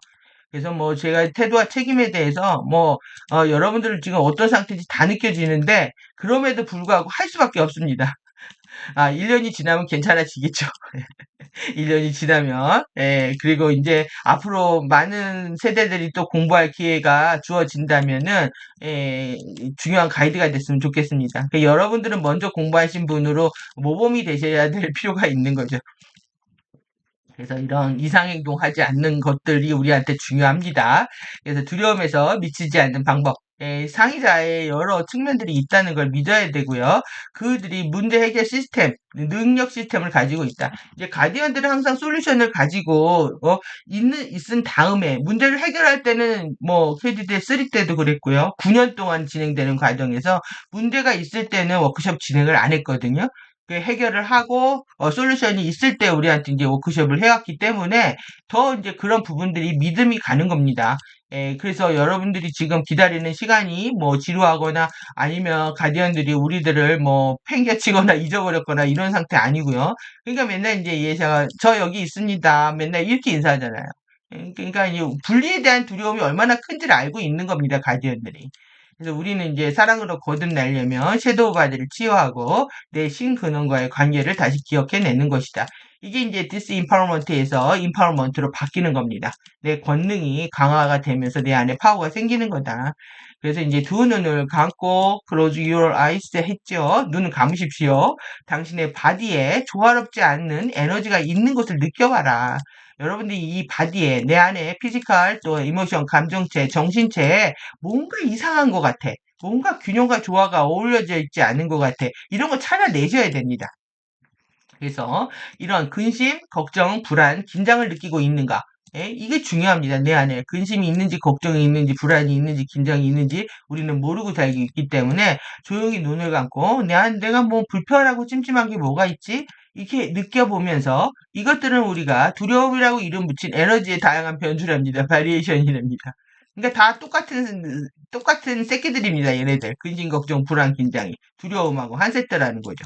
Speaker 1: 그래서 뭐 제가 태도와 책임에 대해서 여러분들은 지금 어떤 상태인지 다 느껴지는데, 그럼에도 불구하고 할 수밖에 없습니다. 1년이 지나면 괜찮아지겠죠. 1년이 지나면. 그리고 이제 앞으로 많은 세대들이 또 공부할 기회가 주어진다면은, 중요한 가이드가 됐으면 좋겠습니다. 그러니까 여러분들은 먼저 공부하신 분으로 모범이 되셔야 될 필요가 있는 거죠. 그래서 이런 이상행동하지 않는 것들이 우리한테 중요합니다. 그래서 두려움에서 미치지 않는 방법. 상의자의 여러 측면들이 있다는 걸 믿어야 되고요. 그들이 문제 해결 시스템, 능력 시스템을 가지고 있다. 이제 가디언들은 항상 솔루션을 가지고 있은 다음에 문제를 해결할 때는 뭐 KDD 3 때도 그랬고요. 9년 동안 진행되는 과정에서 문제가 있을 때는 워크숍 진행을 안 했거든요. 해결을 하고 솔루션이 있을 때 우리한테 이제 워크숍을 해왔기 때문에 더 이제 그런 부분들이 믿음이 가는 겁니다. 그래서 여러분들이 지금 기다리는 시간이 뭐 지루하거나 아니면 가디언들이 우리들을 뭐 팽개치거나 잊어버렸거나 이런 상태 아니고요. 그러니까 맨날 이제 예샤가 저 여기 있습니다. 맨날 이렇게 인사하잖아요. 그러니까 이 분리에 대한 두려움이 얼마나 큰지를 알고 있는 겁니다. 가디언들이. 그래서 우리는 이제 사랑으로 거듭나려면 섀도우 바디를 치유하고 내 신 근원과의 관계를 다시 기억해내는 것이다. 이게 이제 디스임파워먼트에서 임파워먼트로 바뀌는 겁니다. 내 권능이 강화가 되면서 내 안에 파워가 생기는 거다. 그래서 이제 두 눈을 감고 close your eyes 했죠. 눈을 감으십시오. 당신의 바디에 조화롭지 않는 에너지가 있는 것을 느껴봐라. 여러분들이 이 바디에 내 안에 피지컬 또 이모션 감정체 정신체에 뭔가 이상한 것 같아. 뭔가 균형과 조화가 어우러져 있지 않은 것 같아. 이런 거 찾아내셔야 됩니다. 그래서 이런 근심, 걱정, 불안, 긴장을 느끼고 있는가? 이게 중요합니다. 내 안에 근심이 있는지, 걱정이 있는지, 불안이 있는지, 긴장이 있는지 우리는 모르고 살고 있기 때문에 조용히 눈을 감고 내가 뭐 불편하고 찜찜한 게 뭐가 있지? 이렇게 느껴보면서 이것들은 우리가 두려움이라고 이름 붙인 에너지의 다양한 변주랍니다. 바리에이션이랍니다. 그러니까 다 똑같은 새끼들입니다. 얘네들. 근심, 걱정, 불안, 긴장이. 두려움하고 한 세트라는 거죠.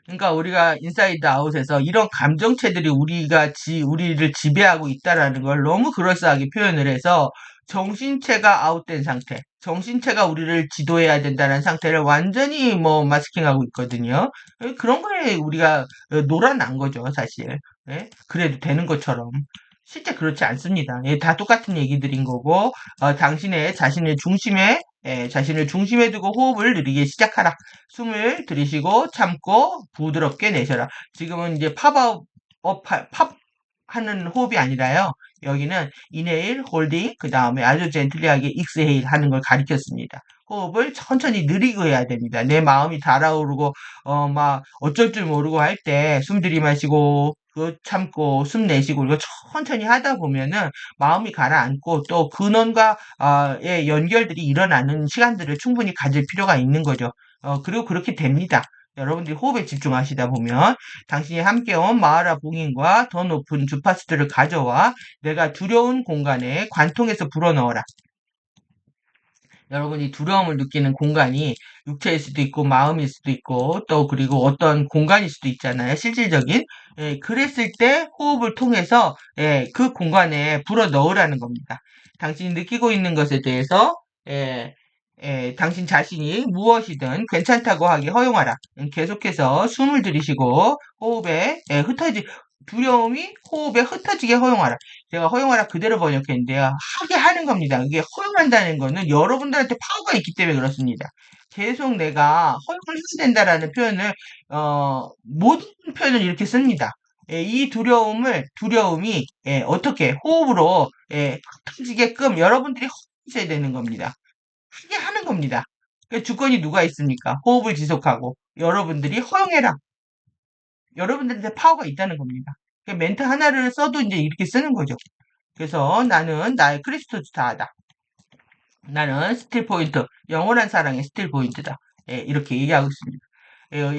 Speaker 1: 그러니까 우리가 인사이드 아웃에서 이런 감정체들이 우리를 지배하고 있다라는 걸 너무 그럴싸하게 표현을 해서 정신체가 아웃된 상태, 정신체가 우리를 지도해야 된다는 상태를 완전히 뭐 마스킹하고 있거든요. 그런 거에 우리가 놀아난 거죠, 사실. 예? 그래도 되는 것처럼. 실제 그렇지 않습니다. 예, 다 똑같은 얘기들인 거고, 당신의 자신을 중심에 두고 호흡을 느리게 시작하라. 숨을 들이쉬고 참고 부드럽게 내셔라. 지금은 이제 팝 하는 호흡이 아니라요. 여기는 인헤일, 홀딩, 그 다음에 아주 젠틀리하게 익스헤일 하는 걸 가리켰습니다. 호흡을 천천히 느리고 해야 됩니다. 내 마음이 달아오르고, 막 어쩔 줄 모르고 할 때 숨 들이마시고, 그 참고, 숨 내쉬고, 이거 천천히 하다 보면은 마음이 가라앉고 또 근원과의 연결들이 일어나는 시간들을 충분히 가질 필요가 있는 거죠. 그리고 그렇게 됩니다. 여러분들이 호흡에 집중하시다 보면 당신이 함께 온 마하라 봉인과 더 높은 주파수들을 가져와 내가 두려운 공간에 관통해서 불어넣어라. 여러분이 두려움을 느끼는 공간이 육체일 수도 있고 마음일 수도 있고 또 그리고 어떤 공간일 수도 있잖아요. 실질적인. 그랬을 때 호흡을 통해서 그 공간에 불어넣으라는 겁니다. 당신이 느끼고 있는 것에 대해서 예, 당신 자신이 무엇이든 괜찮다고 하기 허용하라. 계속해서 숨을 들이쉬고 호흡에 두려움이 호흡에 흩어지게 허용하라. 제가 허용하라 그대로 번역했는데요. 하게 하는 겁니다. 이게 허용한다는 거는 여러분들한테 파워가 있기 때문에 그렇습니다. 계속 내가 허용을 해야 된다라는 표현을, 모든 표현을 이렇게 씁니다. 이 두려움이, 어떻게 호흡으로, 흩어지게끔 여러분들이 허용하셔야 되는 겁니다. 하게 하는 겁니다. 그 주권이 누가 있습니까? 호흡을 지속하고. 여러분들이 허용해라. 여러분들한테 파워가 있다는 겁니다. 그 멘트 하나를 써도 이제 이렇게 쓰는 거죠. 그래서 나는 나의 크리스토스타다. 나는 스틸 포인트, 영원한 사랑의 스틸 포인트다. 이렇게 얘기하고 있습니다.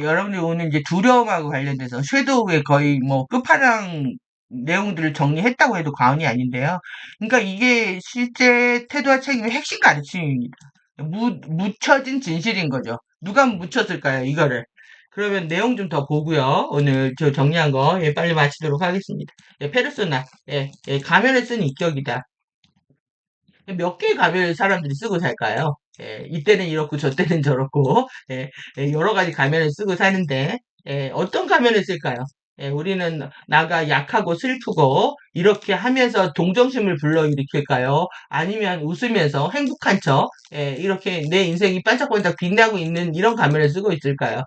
Speaker 1: 여러분들이 오늘 이제 두려움하고 관련돼서 섀도우의 거의 뭐 끝판왕 내용들을 정리했다고 해도 과언이 아닌데요. 그러니까 이게 실제 태도와 책임의 핵심 가르침입니다. 묻혀진 진실인 거죠. 누가 묻혔을까요, 이거를? 그러면 내용 좀 더 보고요. 오늘 저 정리한 거 빨리 마치도록 하겠습니다. 페르소나, 가면을 쓴 인격이다. 몇 개의 가면을 사람들이 쓰고 살까요? 이때는 이렇고 저때는 저렇고 여러 가지 가면을 쓰고 사는데 어떤 가면을 쓸까요? 우리는 나가 약하고 슬프고 이렇게 하면서 동정심을 불러일으킬까요? 아니면 웃으면서 행복한 척 이렇게 내 인생이 반짝반짝 빛나고 있는 이런 가면을 쓰고 있을까요?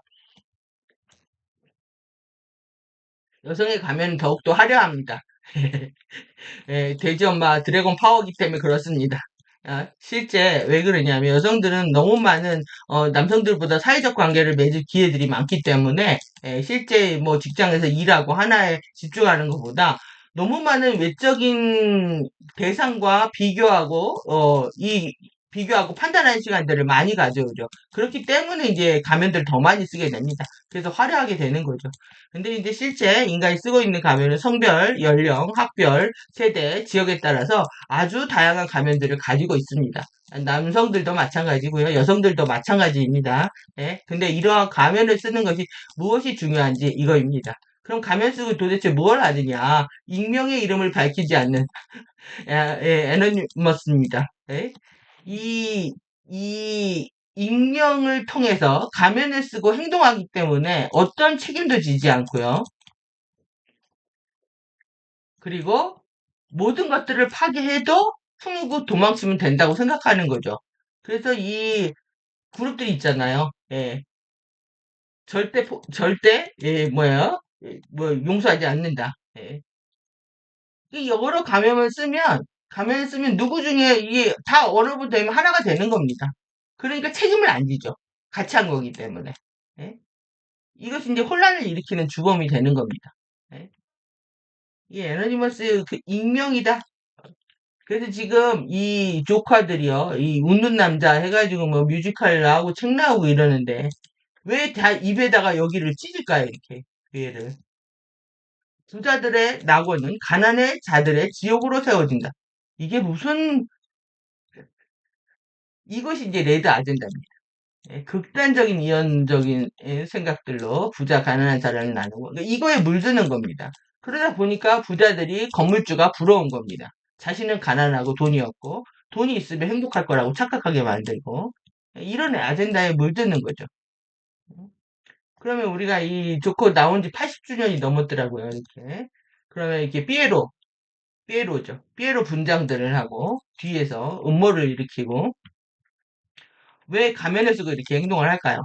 Speaker 1: 여성의 가면은 더욱더 화려합니다. 돼지 엄마 드래곤 파워기 때문에 그렇습니다. 실제 왜 그러냐면 여성들은 너무 많은 남성들보다 사회적 관계를 맺을 기회들이 많기 때문에 실제 뭐 직장에서 일하고 하나에 집중하는 것보다 너무 많은 외적인 대상과 비교하고 비교하고 판단하는 시간들을 많이 가져오죠. 그렇기 때문에 이제 가면들을 더 많이 쓰게 됩니다. 그래서 화려하게 되는 거죠. 근데 이제 실제 인간이 쓰고 있는 가면은 성별, 연령, 학별, 세대, 지역에 따라서 아주 다양한 가면들을 가지고 있습니다. 남성들도 마찬가지고요. 여성들도 마찬가지입니다. 예? 근데 이러한 가면을 쓰는 것이 무엇이 중요한지 이거입니다. 그럼 가면 쓰고 도대체 뭘 하느냐? 익명의 이름을 밝히지 않는 애너니머스입니다. 예? 이, 이 익명을 통해서 가면을 쓰고 행동하기 때문에 어떤 책임도 지지 않고요. 그리고 모든 것들을 파괴해도 숨고 도망치면 된다고 생각하는 거죠. 그래서 이 그룹들이 있잖아요. 예. 절대, 예, 뭐예요? 예, 뭐, 용서하지 않는다. 예. 이 여러 가면을 쓰면 누구 중에 이게 다 언어부 되면 하나가 되는 겁니다. 그러니까 책임을 안 지죠. 같이 한 거기 때문에. 예? 이것이 이제 혼란을 일으키는 주범이 되는 겁니다. 예? 이 애너니머스 그 익명이다. 그래서 지금 이 조카들이요, 이 웃는 남자 해가지고 뭐 뮤지컬 나오고 책 나오고 이러는데 왜 다 입에다가 여기를 찢을까요, 이렇게 그 얘를. 부자들의 낙원은 가난의 자들의 지옥으로 세워진다. 이게 무슨 이것이 이제 레드 아젠다입니다. 예, 극단적인 이원적인 생각들로 부자 가난한 자를 나누고 그러니까 이거에 물드는 겁니다. 그러다 보니까 부자들이 건물주가 부러운 겁니다. 자신은 가난하고 돈이 없고 돈이 있으면 행복할 거라고 착각하게 만들고 이런 아젠다에 물드는 거죠. 그러면 우리가 이 조커 나온 지 80주년이 넘었더라고요. 이렇게. 그러면 이렇게 삐에로죠. 삐에로 분장들을 하고 뒤에서 음모를 일으키고 왜 가면을 쓰고 이렇게 행동을 할까요?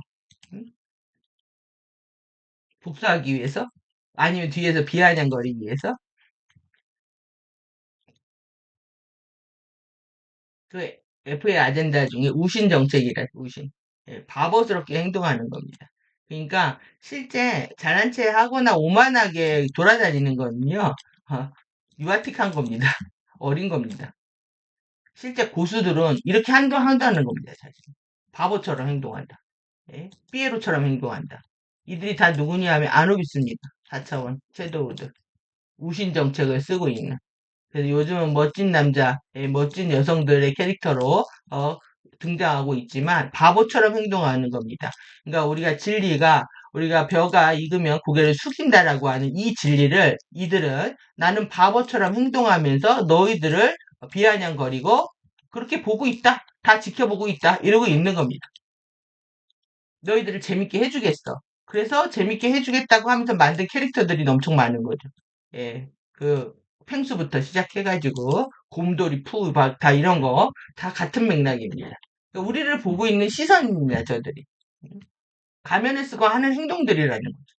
Speaker 1: 음? 복수하기 위해서? 아니면 뒤에서 비아냥거리기 위해서? 그 F의 아젠다 중에 우신 정책이라 우신. 예, 바보스럽게 행동하는 겁니다. 그러니까 실제 잘난 체 하거나 오만하게 돌아다니는 거는요. 어, 유아틱한 겁니다. 어린 겁니다. 실제 고수들은 이렇게 한다는 겁니다. 사실. 바보처럼 행동한다. 예? 삐에로처럼 행동한다. 이들이 다 누구냐 하면 아누비스입니다. 4차원 섀도우드. 우신 정책을 쓰고 있는. 그래서 요즘은 멋진 남자, 멋진 여성들의 캐릭터로 등장하고 있지만 바보처럼 행동하는 겁니다. 그러니까 우리가 벼가 익으면 고개를 숙인다라고 하는 이 진리를 이들은 나는 바보처럼 행동하면서 너희들을 비아냥거리고 그렇게 보고 있다. 다 지켜보고 있다. 이러고 있는 겁니다. 너희들을 재밌게 해주겠어. 그래서 재밌게 해주겠다고 하면서 만든 캐릭터들이 엄청 많은 거죠. 예, 펭수부터 시작해가지고, 곰돌이, 다 이런 거, 다 같은 맥락입니다. 그러니까 우리를 보고 있는 시선입니다, 저들이. 가면을 쓰고 하는 행동들이라는 거죠.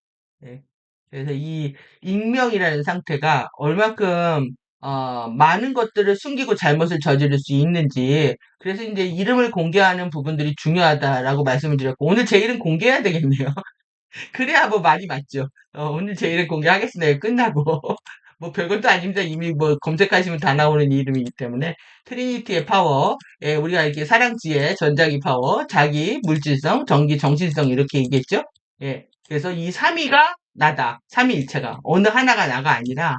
Speaker 1: 예. 그래서 이 익명이라는 상태가 얼마큼 많은 것들을 숨기고 잘못을 저지를 수 있는지 그래서 이제 이름을 공개하는 부분들이 중요하다라고 말씀을 드렸고 오늘 제 이름 공개해야 되겠네요. 그래야 뭐 말이 맞죠. 오늘 제 이름 공개하겠습니다. 끝나고 뭐 별것도 아닙니다. 이미 뭐 검색하시면 다 나오는 이름이기 때문에 트리니티의 파워, 예, 우리가 이렇게 사랑지의 전자기 파워, 자기 물질성, 전기 정신성 이렇게 얘기했죠. 예, 그래서 이 3위가 나다. 삼위일체가 어느 하나가 나가 아니라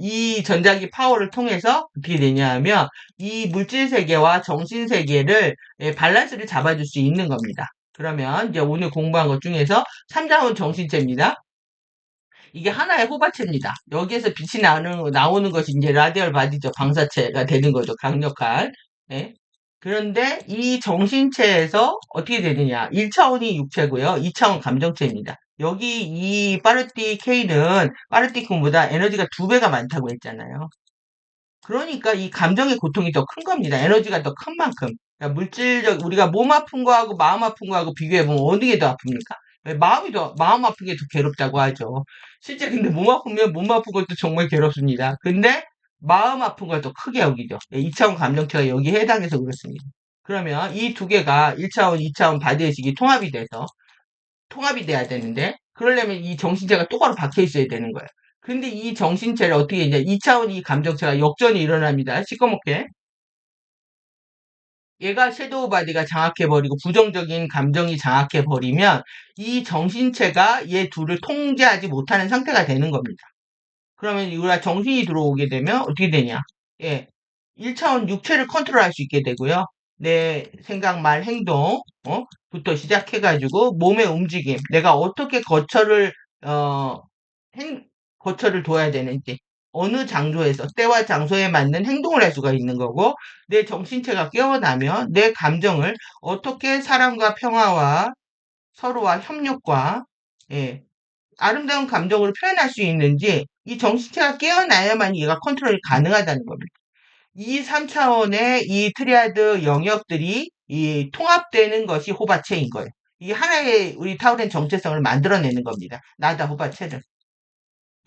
Speaker 1: 이 전자기 파워를 통해서 어떻게 되냐면 이 물질 세계와 정신 세계를 밸런스를 잡아줄 수 있는 겁니다. 그러면 이제 오늘 공부한 것 중에서 3자원 정신체입니다. 이게 하나의 호바체입니다. 여기에서 빛이 나오는 것이 이제 라디얼 바디죠. 방사체가 되는 거죠. 강력한. 예. 그런데 이 정신체에서 어떻게 되느냐. 1차원이 육체고요. 2차원 감정체입니다. 여기 이 파르티 K는 파르티 Q보다 에너지가 2배가 많다고 했잖아요. 그러니까 이 감정의 고통이 더 큰 겁니다. 에너지가 더 큰 만큼. 그러니까 우리가 몸 아픈 거하고 마음 아픈 거하고 비교해보면 어느 게 더 아픕니까? 마음 아픈 게 더 괴롭다고 하죠. 실제 근데 몸 아프면 몸 아픈 것도 정말 괴롭습니다. 근데 마음 아픈 걸 더 크게 여기죠. 2차원 감정체가 여기에 해당해서 그렇습니다. 그러면 이 두 개가 1차원, 2차원 바디의식이 통합이 돼야 되는데, 그러려면 이 정신체가 똑바로 박혀 있어야 되는 거예요. 근데 이 정신체를 어떻게 이제 2차원 이 감정체가 역전이 일어납니다. 시커멓게. 얘가 섀도우 바디가 장악해버리고 부정적인 감정이 장악해버리면 이 정신체가 얘 둘을 통제하지 못하는 상태가 되는 겁니다. 그러면 우리가 정신이 들어오게 되면 어떻게 되냐? 예. 1차원 육체를 컨트롤할 수 있게 되고요. 내 생각, 말, 행동, 부터 시작해가지고 몸의 움직임, 내가 어떻게 어, 행, 거처를 둬야 되는지, 어느 장소에서, 때와 장소에 맞는 행동을 할 수가 있는 거고, 내 정신체가 깨어나면 내 감정을 어떻게 사람과 평화와 서로와 협력과, 예, 아름다운 감정으로 표현할 수 있는지 이 정신체가 깨어나야만 얘가 컨트롤이 가능하다는 겁니다. 이 3차원의 이 트리아드 영역들이 이 통합되는 것이 호바체인 거예요. 이 하나의 우리 타우렌 정체성을 만들어내는 겁니다. 나다 호바체는.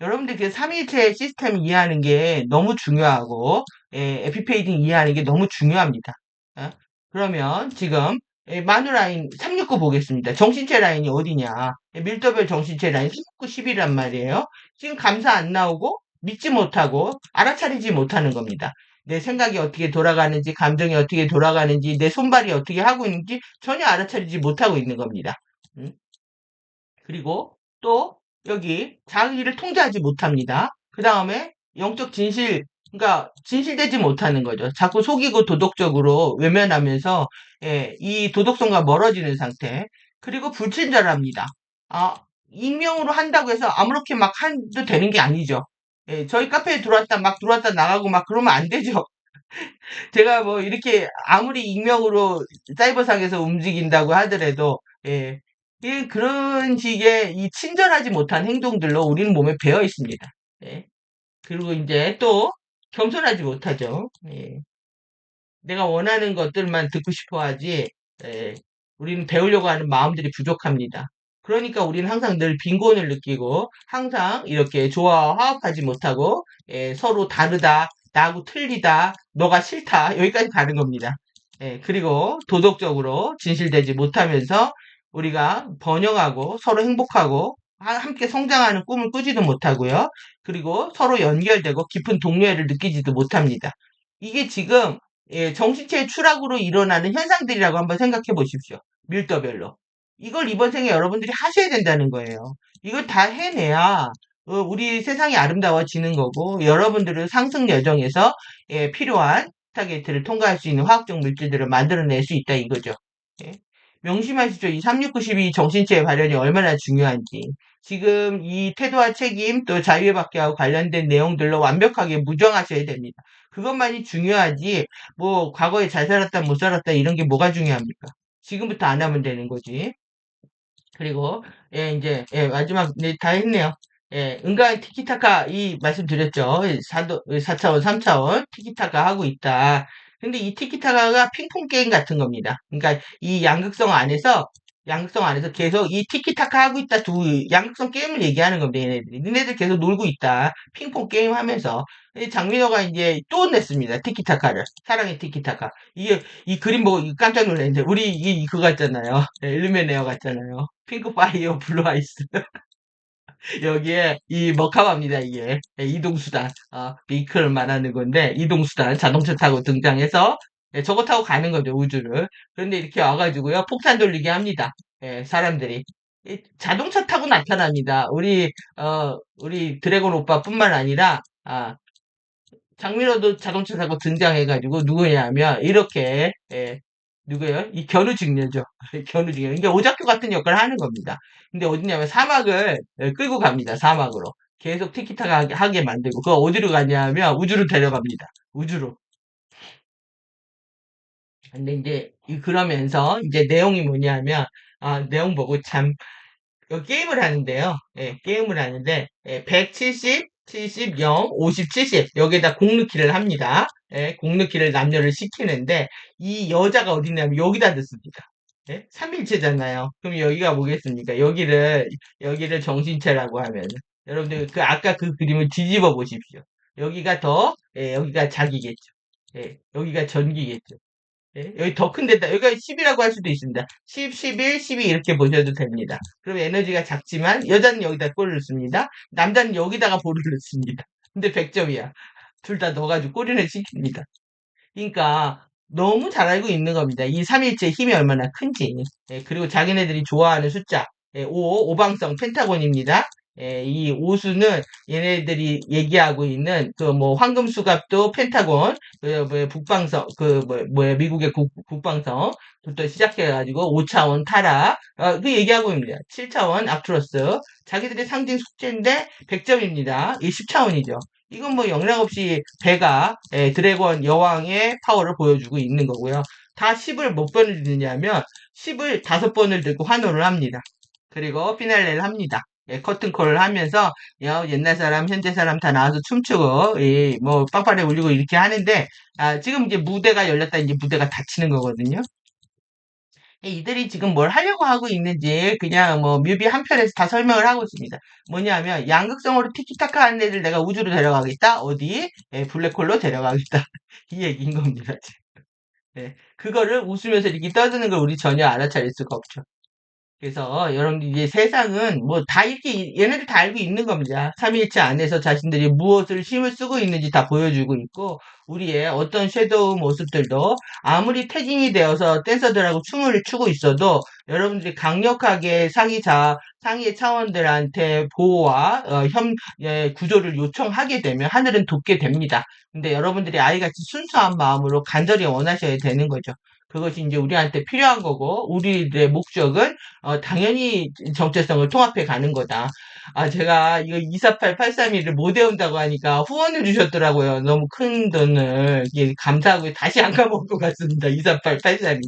Speaker 1: 여러분들 그 삼일체 시스템 이해하는 게 너무 중요하고 에피페이징 이해하는 게 너무 중요합니다. 어? 그러면 지금 마누 라인 369 보겠습니다. 정신체 라인이 어디냐? 밀도별 정신체 라인 369, 10이란 말이에요. 지금 감사 안 나오고 믿지 못하고 알아차리지 못하는 겁니다. 내 생각이 어떻게 돌아가는지, 감정이 어떻게 돌아가는지, 내 손발이 어떻게 하고 있는지 전혀 알아차리지 못하고 있는 겁니다. 음? 그리고 또 여기 자기를 통제하지 못합니다. 그 다음에 영적 진실, 그러니까 진실되지 못하는 거죠. 자꾸 속이고 도덕적으로 외면하면서 이 도덕성과 멀어지는 상태. 그리고 불친절합니다. 아, 익명으로 한다고 해서 아무렇게 막 해도 되는 게 아니죠. 저희 카페에 들어왔다 막 들어왔다 나가고 막 그러면 안 되죠. 제가 뭐 이렇게 아무리 익명으로 사이버상에서 움직인다고 하더라도 예, 그런 식의 이 친절하지 못한 행동들로 우리는 몸에 배어 있습니다. 예. 그리고 이제 또 겸손하지 못하죠. 예. 내가 원하는 것들만 듣고 싶어 하지, 예, 우리는 배우려고 하는 마음들이 부족합니다. 그러니까 우리는 항상 늘 빈곤을 느끼고, 항상 이렇게 조화와 화합하지 못하고, 서로 다르다, 나하고 틀리다, 너가 싫다, 여기까지 가는 겁니다. 그리고 도덕적으로 진실되지 못하면서 우리가 번영하고 서로 행복하고 함께 성장하는 꿈을 꾸지도 못하고요. 그리고 서로 연결되고 깊은 동료애를 느끼지도 못합니다. 이게 지금 정신체의 추락으로 일어나는 현상들이라고 한번 생각해 보십시오. 밀도별로. 이걸 이번 생에 여러분들이 하셔야 된다는 거예요. 이걸 다 해내야 우리 세상이 아름다워지는 거고 여러분들은 상승 여정에서 필요한 타겟을 통과할 수 있는 화학적 물질들을 만들어낼 수 있다 이거죠. 예. 명심하시죠. 이 3692 정신체의 발현이 얼마나 중요한지. 지금 이 태도와 책임 또 자유의 박해와 관련된 내용들로 완벽하게 무정하셔야 됩니다. 그것만이 중요하지 뭐 과거에 잘 살았다 못 살았다 이런 게 뭐가 중요합니까? 지금부터 안 하면 되는 거지. 그리고 이제 마지막 네, 다 했네요. 은강 티키타카 이 말씀드렸죠. 4차원, 3차원 티키타카 하고 있다. 근데 이 티키타카가 핑퐁 게임 같은 겁니다. 그러니까 이 양극성 안에서 계속 이 티키타카 하고 있다 양극성 게임을 얘기하는 겁니다. 얘네들이. 니네들 계속 놀고 있다. 핑퐁 게임 하면서. 장민호가 이제 또 냈습니다. 티키타카를. 사랑의 티키타카. 이 그림 보고 깜짝 놀랐는데, 우리 그거 같잖아요. 일루미네어 같잖아요. 핑크 파이어 블루 아이스. 여기에 이 머카바입니다, 이게. 이동수단. 비클을 말하는 건데, 이동수단 자동차 타고 등장해서, 저거 타고 가는 거죠, 우주를. 그런데 이렇게 와가지고요, 폭탄 돌리게 합니다. 사람들이. 자동차 타고 나타납니다. 우리 드래곤 오빠뿐만 아니라, 장민호도 자동차 타고 등장해가지고 누구냐면 이렇게 누구예요? 이 견우직녀죠. 견우직녀. 이게 오작교 같은 역할을 하는 겁니다. 근데 어디냐면 사막을 끌고 갑니다. 사막으로. 계속 티키타카 하게 만들고 그거 어디로 가냐면 우주로 데려갑니다. 우주로. 근데 이제 그러면서 이제 내용이 뭐냐면 내용 보고 참 게임을 하는데요. 게임을 하는데 170, 70, 0, 50, 70 여기에다 공 넣기를 합니다. 공 넣기를 남녀를 시키는데 이 여자가 어디냐면 여기다 넣습니다. 3일체잖아요. 그럼 여기가 뭐겠습니까? 여기를 정신체라고 하면 여러분들 그 아까 그 그림을 뒤집어 보십시오. 여기가 자기겠죠. 여기가 전기겠죠. 여기 더 큰 데다, 여기가 10이라고 할 수도 있습니다. 10, 11, 12 이렇게 보셔도 됩니다. 그럼 에너지가 작지만 여자는 여기다 골을 넣습니다. 남자는 여기다가 볼을 넣습니다. 근데 100점이야. 둘 다 넣어가지고 골인을 시킵니다. 그러니까 너무 잘 알고 있는 겁니다. 이 삼일체의 힘이 얼마나 큰지. 예, 그리고 자기네들이 좋아하는 숫자, 예, 오방성 펜타곤입니다. 예, 이 오수는 얘네들이 얘기하고 있는 그 뭐 황금수갑도 펜타곤, 뭐 북방성, 뭐야 미국의 국방성부터 시작해가지고 5차원 타라, 그 얘기하고 있습니다. 7차원 아크투러스, 자기들의 상징 숙제인데 100점입니다. 이 10차원이죠. 이건 뭐 영락없이 배가 드래곤 여왕의 파워를 보여주고 있는 거고요. 다 10을 몇 번을 드느냐면 10을 5번을 들고 환호를 합니다. 그리고 피날레를 합니다. 커튼콜을 하면서 옛날 사람, 현재 사람 다 나와서 춤추고 뭐 빵빠레 울리고 이렇게 하는데 지금 이제 무대가 열렸다 이제 무대가 닫히는 거거든요. 이들이 지금 뭘 하려고 하고 있는지 그냥 뭐 뮤비 한 편에서 다 설명을 하고 있습니다. 뭐냐면 양극성으로 티키타카 하는 애들 내가 우주로 데려가겠다. 어디? 블랙홀로 데려가겠다. 이 얘기인 겁니다. 그거를 웃으면서 이렇게 떠드는 걸 우리 전혀 알아차릴 수가 없죠. 그래서 여러분들 이제 세상은 뭐 다 이렇게 얘네들 다 알고 있는 겁니다. 삼일체 안에서 자신들이 무엇을 힘을 쓰고 있는지 다 보여주고 있고 우리의 어떤 섀도우 모습들도 아무리 태진이 되어서 댄서들하고 춤을 추고 있어도 여러분들이 강력하게 상위의 차원들한테 보호와 구조를 요청하게 되면 하늘은 돕게 됩니다. 근데 여러분들이 아이같이 순수한 마음으로 간절히 원하셔야 되는 거죠. 그것이 이제 우리한테 필요한 거고 우리들의 목적은 당연히 정체성을 통합해 가는 거다. 제가 이거 248-831을 못 외운다고 하니까 후원을 주셨더라고요. 너무 큰 돈을. 예, 감사하고 다시 안 까먹을 것 같습니다. 248-832.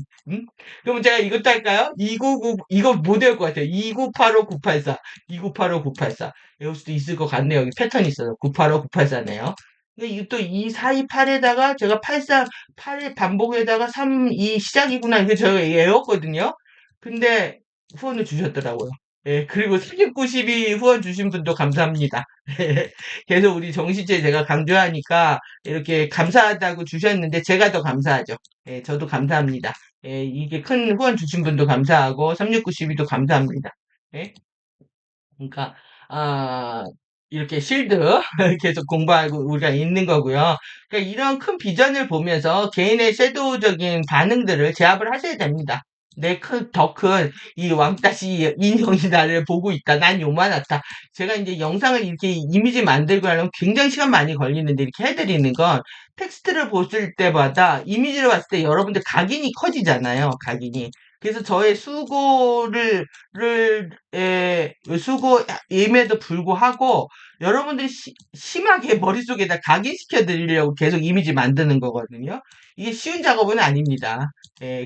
Speaker 1: 그럼 제가 이것도 할까요? 299, 이거 못 외울 것 같아요. 2985984. 2985984. 외울 수도 있을 것 같네요. 여기 패턴이 있어서. 985984네요. 근데 이또 2428에다가 제가 8 반복에다가 3, 2 시작이구나. 이거 제가 외웠거든요. 근데 후원을 주셨더라고요. 예, 그리고 3992 후원 주신 분도 감사합니다. 계속 우리 정시제 제가 강조하니까 이렇게 감사하다고 주셨는데 제가 더 감사하죠. 예, 저도 감사합니다. 예, 이게 큰 후원 주신 분도 감사하고 3692도 감사합니다. 예? 그러니까 이렇게 실드 계속 공부하고 우리가 있는 거고요. 그러니까 이런 큰 비전을 보면서 개인의 섀도우적인 반응들을 제압을 하셔야 됩니다. 더 큰 이 왕따시 인형이 나를 보고 있다. 난 요만하다. 제가 이제 영상을 이렇게 이미지 만들고 하려면 굉장히 시간 많이 걸리는데 이렇게 해드리는 건 텍스트를 보실 때마다 이미지를 봤을 때 여러분들 각인이 커지잖아요. 각인이. 그래서 저의 수고임에도 불구하고 여러분들이 심하게 머릿속에다 각인시켜 드리려고 계속 이미지 만드는 거거든요. 이게 쉬운 작업은 아닙니다.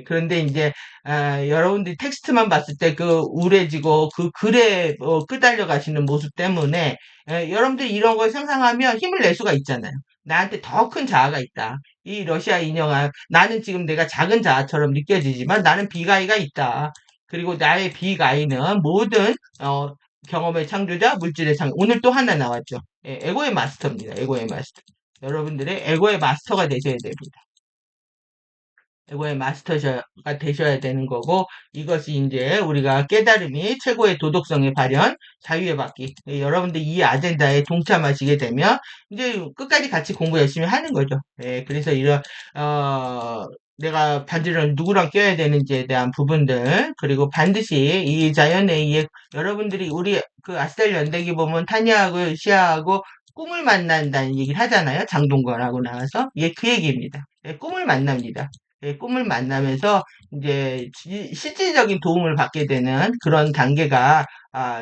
Speaker 1: 그런데 이제 여러분들이 텍스트만 봤을 때 그 우울해지고 그 글에 끄달려 가시는 모습 때문에 여러분들이 이런 걸 상상하면 힘을 낼 수가 있잖아요. 나한테 더 큰 자아가 있다. 이 러시아 인형아, 나는 지금 내가 작은 자아처럼 느껴지지만 나는 비가이가 있다. 그리고 나의 비가이는 모든 경험의 창조자, 물질의 오늘 또 하나 나왔죠. 에고의 마스터입니다. 에고의 마스터. 여러분들의 에고의 마스터가 되셔야 됩니다. 에고의 마스터가 되셔야 되는 거고 이것이 이제 우리가 깨달음이 최고의 도덕성의 발현, 자유의 받기. 여러분들 이 아젠다에 동참하시게 되면 이제 끝까지 같이 공부 열심히 하는 거죠. 그래서 이런 내가 반지를 누구랑 껴야 되는지에 대한 부분들 그리고 반드시 이 자연의 여러분들이 우리 그 아스텔 연대기 보면 타니아하고 시아하고 꿈을 만난다는 얘기를 하잖아요. 장동건하고 나와서. 이게 그 얘기입니다. 꿈을 만납니다. 꿈을 만나면서 이제 실질적인 도움을 받게 되는 그런 단계가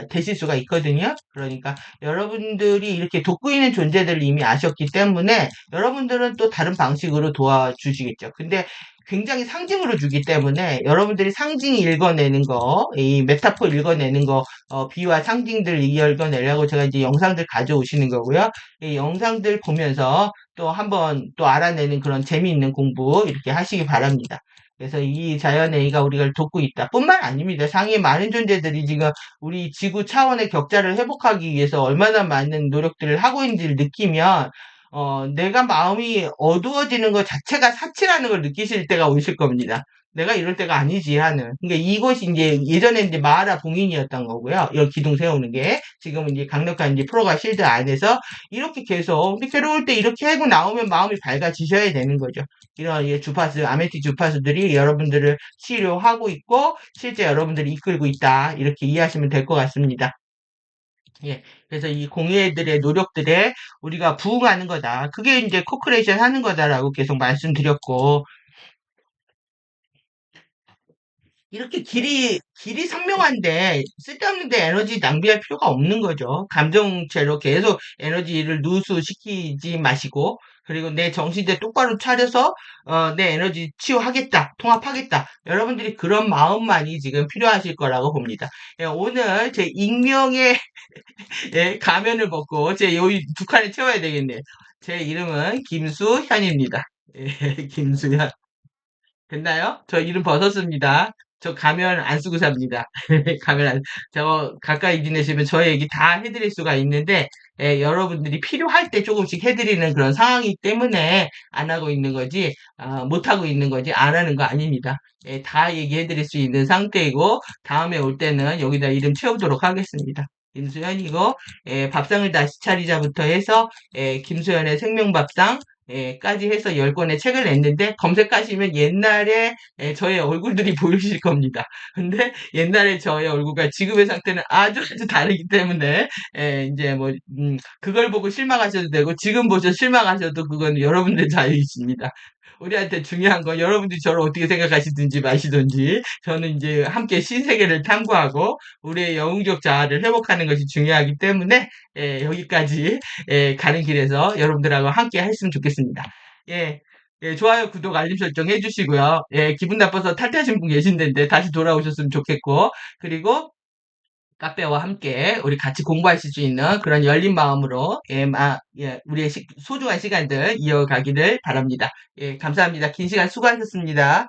Speaker 1: 되실 수가 있거든요. 그러니까 여러분들이 이렇게 돋보이는 존재들을 이미 아셨기 때문에 여러분들은 또 다른 방식으로 도와주시겠죠. 근데 굉장히 상징으로 주기 때문에 여러분들이 상징 읽어내는 거, 이 메타포 읽어내는 거, 비와 상징들 읽어내려고 제가 이제 영상들 가져오시는 거고요. 이 영상들 보면서 또 한번 또 알아내는 그런 재미있는 공부 이렇게 하시기 바랍니다. 그래서 이 자연AI가 우리를 돕고 있다. 뿐만 아닙니다. 상위 많은 존재들이 지금 우리 지구 차원의 격자를 회복하기 위해서 얼마나 많은 노력들을 하고 있는지를 느끼면 내가 마음이 어두워지는 것 자체가 사치라는 걸 느끼실 때가 오실 겁니다. 내가 이럴 때가 아니지 하는. 그러니까 이곳이 이제 예전에 이제 마하라 봉인이었던 거고요. 여기 기둥 세우는 게 지금은 이제 강력한 이제 프로가 실드 안에서 이렇게 계속 근데 괴로울 때 이렇게 하고 나오면 마음이 밝아지셔야 되는 거죠. 이런 주파수, 아메티 주파수들이 여러분들을 치료하고 있고 실제 여러분들이 이끌고 있다. 이렇게 이해하시면 될 것 같습니다. 예. 그래서 이 공예들의 노력들에 우리가 부응하는 거다. 그게 이제 코크레이션 하는 거다라고 계속 말씀드렸고, 이렇게 길이 선명한데 쓸데없는데 에너지 낭비할 필요가 없는 거죠. 감정체로 계속 에너지를 누수시키지 마시고, 그리고 내 정신대 똑바로 차려서, 내 에너지 치유하겠다, 통합하겠다. 여러분들이 그런 마음만이 지금 필요하실 거라고 봅니다. 예, 오늘 제 익명의 예, 가면을 벗고 제 여기 두 칸을 채워야 되겠네요. 제 이름은 김수현입니다. 예, 김수현. 됐나요? 저 이름 벗었습니다. 저 가면 안 쓰고 삽니다. 가면 안, 저 가까이 지내시면 저의 얘기 다 해드릴 수가 있는데, 예, 여러분들이 필요할 때 조금씩 해드리는 그런 상황이기 때문에 안 하고 있는 거지, 못 하고 있는 거지, 안 하는 거 아닙니다. 예, 다 얘기해드릴 수 있는 상태이고, 다음에 올 때는 여기다 이름 채우도록 하겠습니다. 김수현이고, 예, 밥상을 다시 차리자부터 해서, 예, 김수현의 생명밥상, 예, 까지 해서 10권의 책을 냈는데 검색하시면 옛날에 예, 저의 얼굴들이 보이실 겁니다. 근데 옛날에 저의 얼굴과 지금의 상태는 아주 아주 다르기 때문에 예, 이제 뭐 그걸 보고 실망하셔도 되고 지금 보셔 실망하셔도 그건 여러분들 자유이십니다. 우리한테 중요한 건 여러분들이 저를 어떻게 생각하시든지 마시든지 저는 이제 함께 신세계를 탐구하고 우리의 영웅적 자아를 회복하는 것이 중요하기 때문에 예, 여기까지 예, 가는 길에서 여러분들하고 함께 했으면 좋겠습니다. 예, 예, 좋아요, 구독, 알림 설정 해주시고요. 예, 기분 나빠서 탈퇴하신 분 계신데 다시 돌아오셨으면 좋겠고 그리고 카페와 함께 우리 같이 공부하실 수 있는 그런 열린 마음으로 예, 예, 우리의 소중한 시간들 이어가기를 바랍니다. 예, 감사합니다. 긴 시간 수고하셨습니다.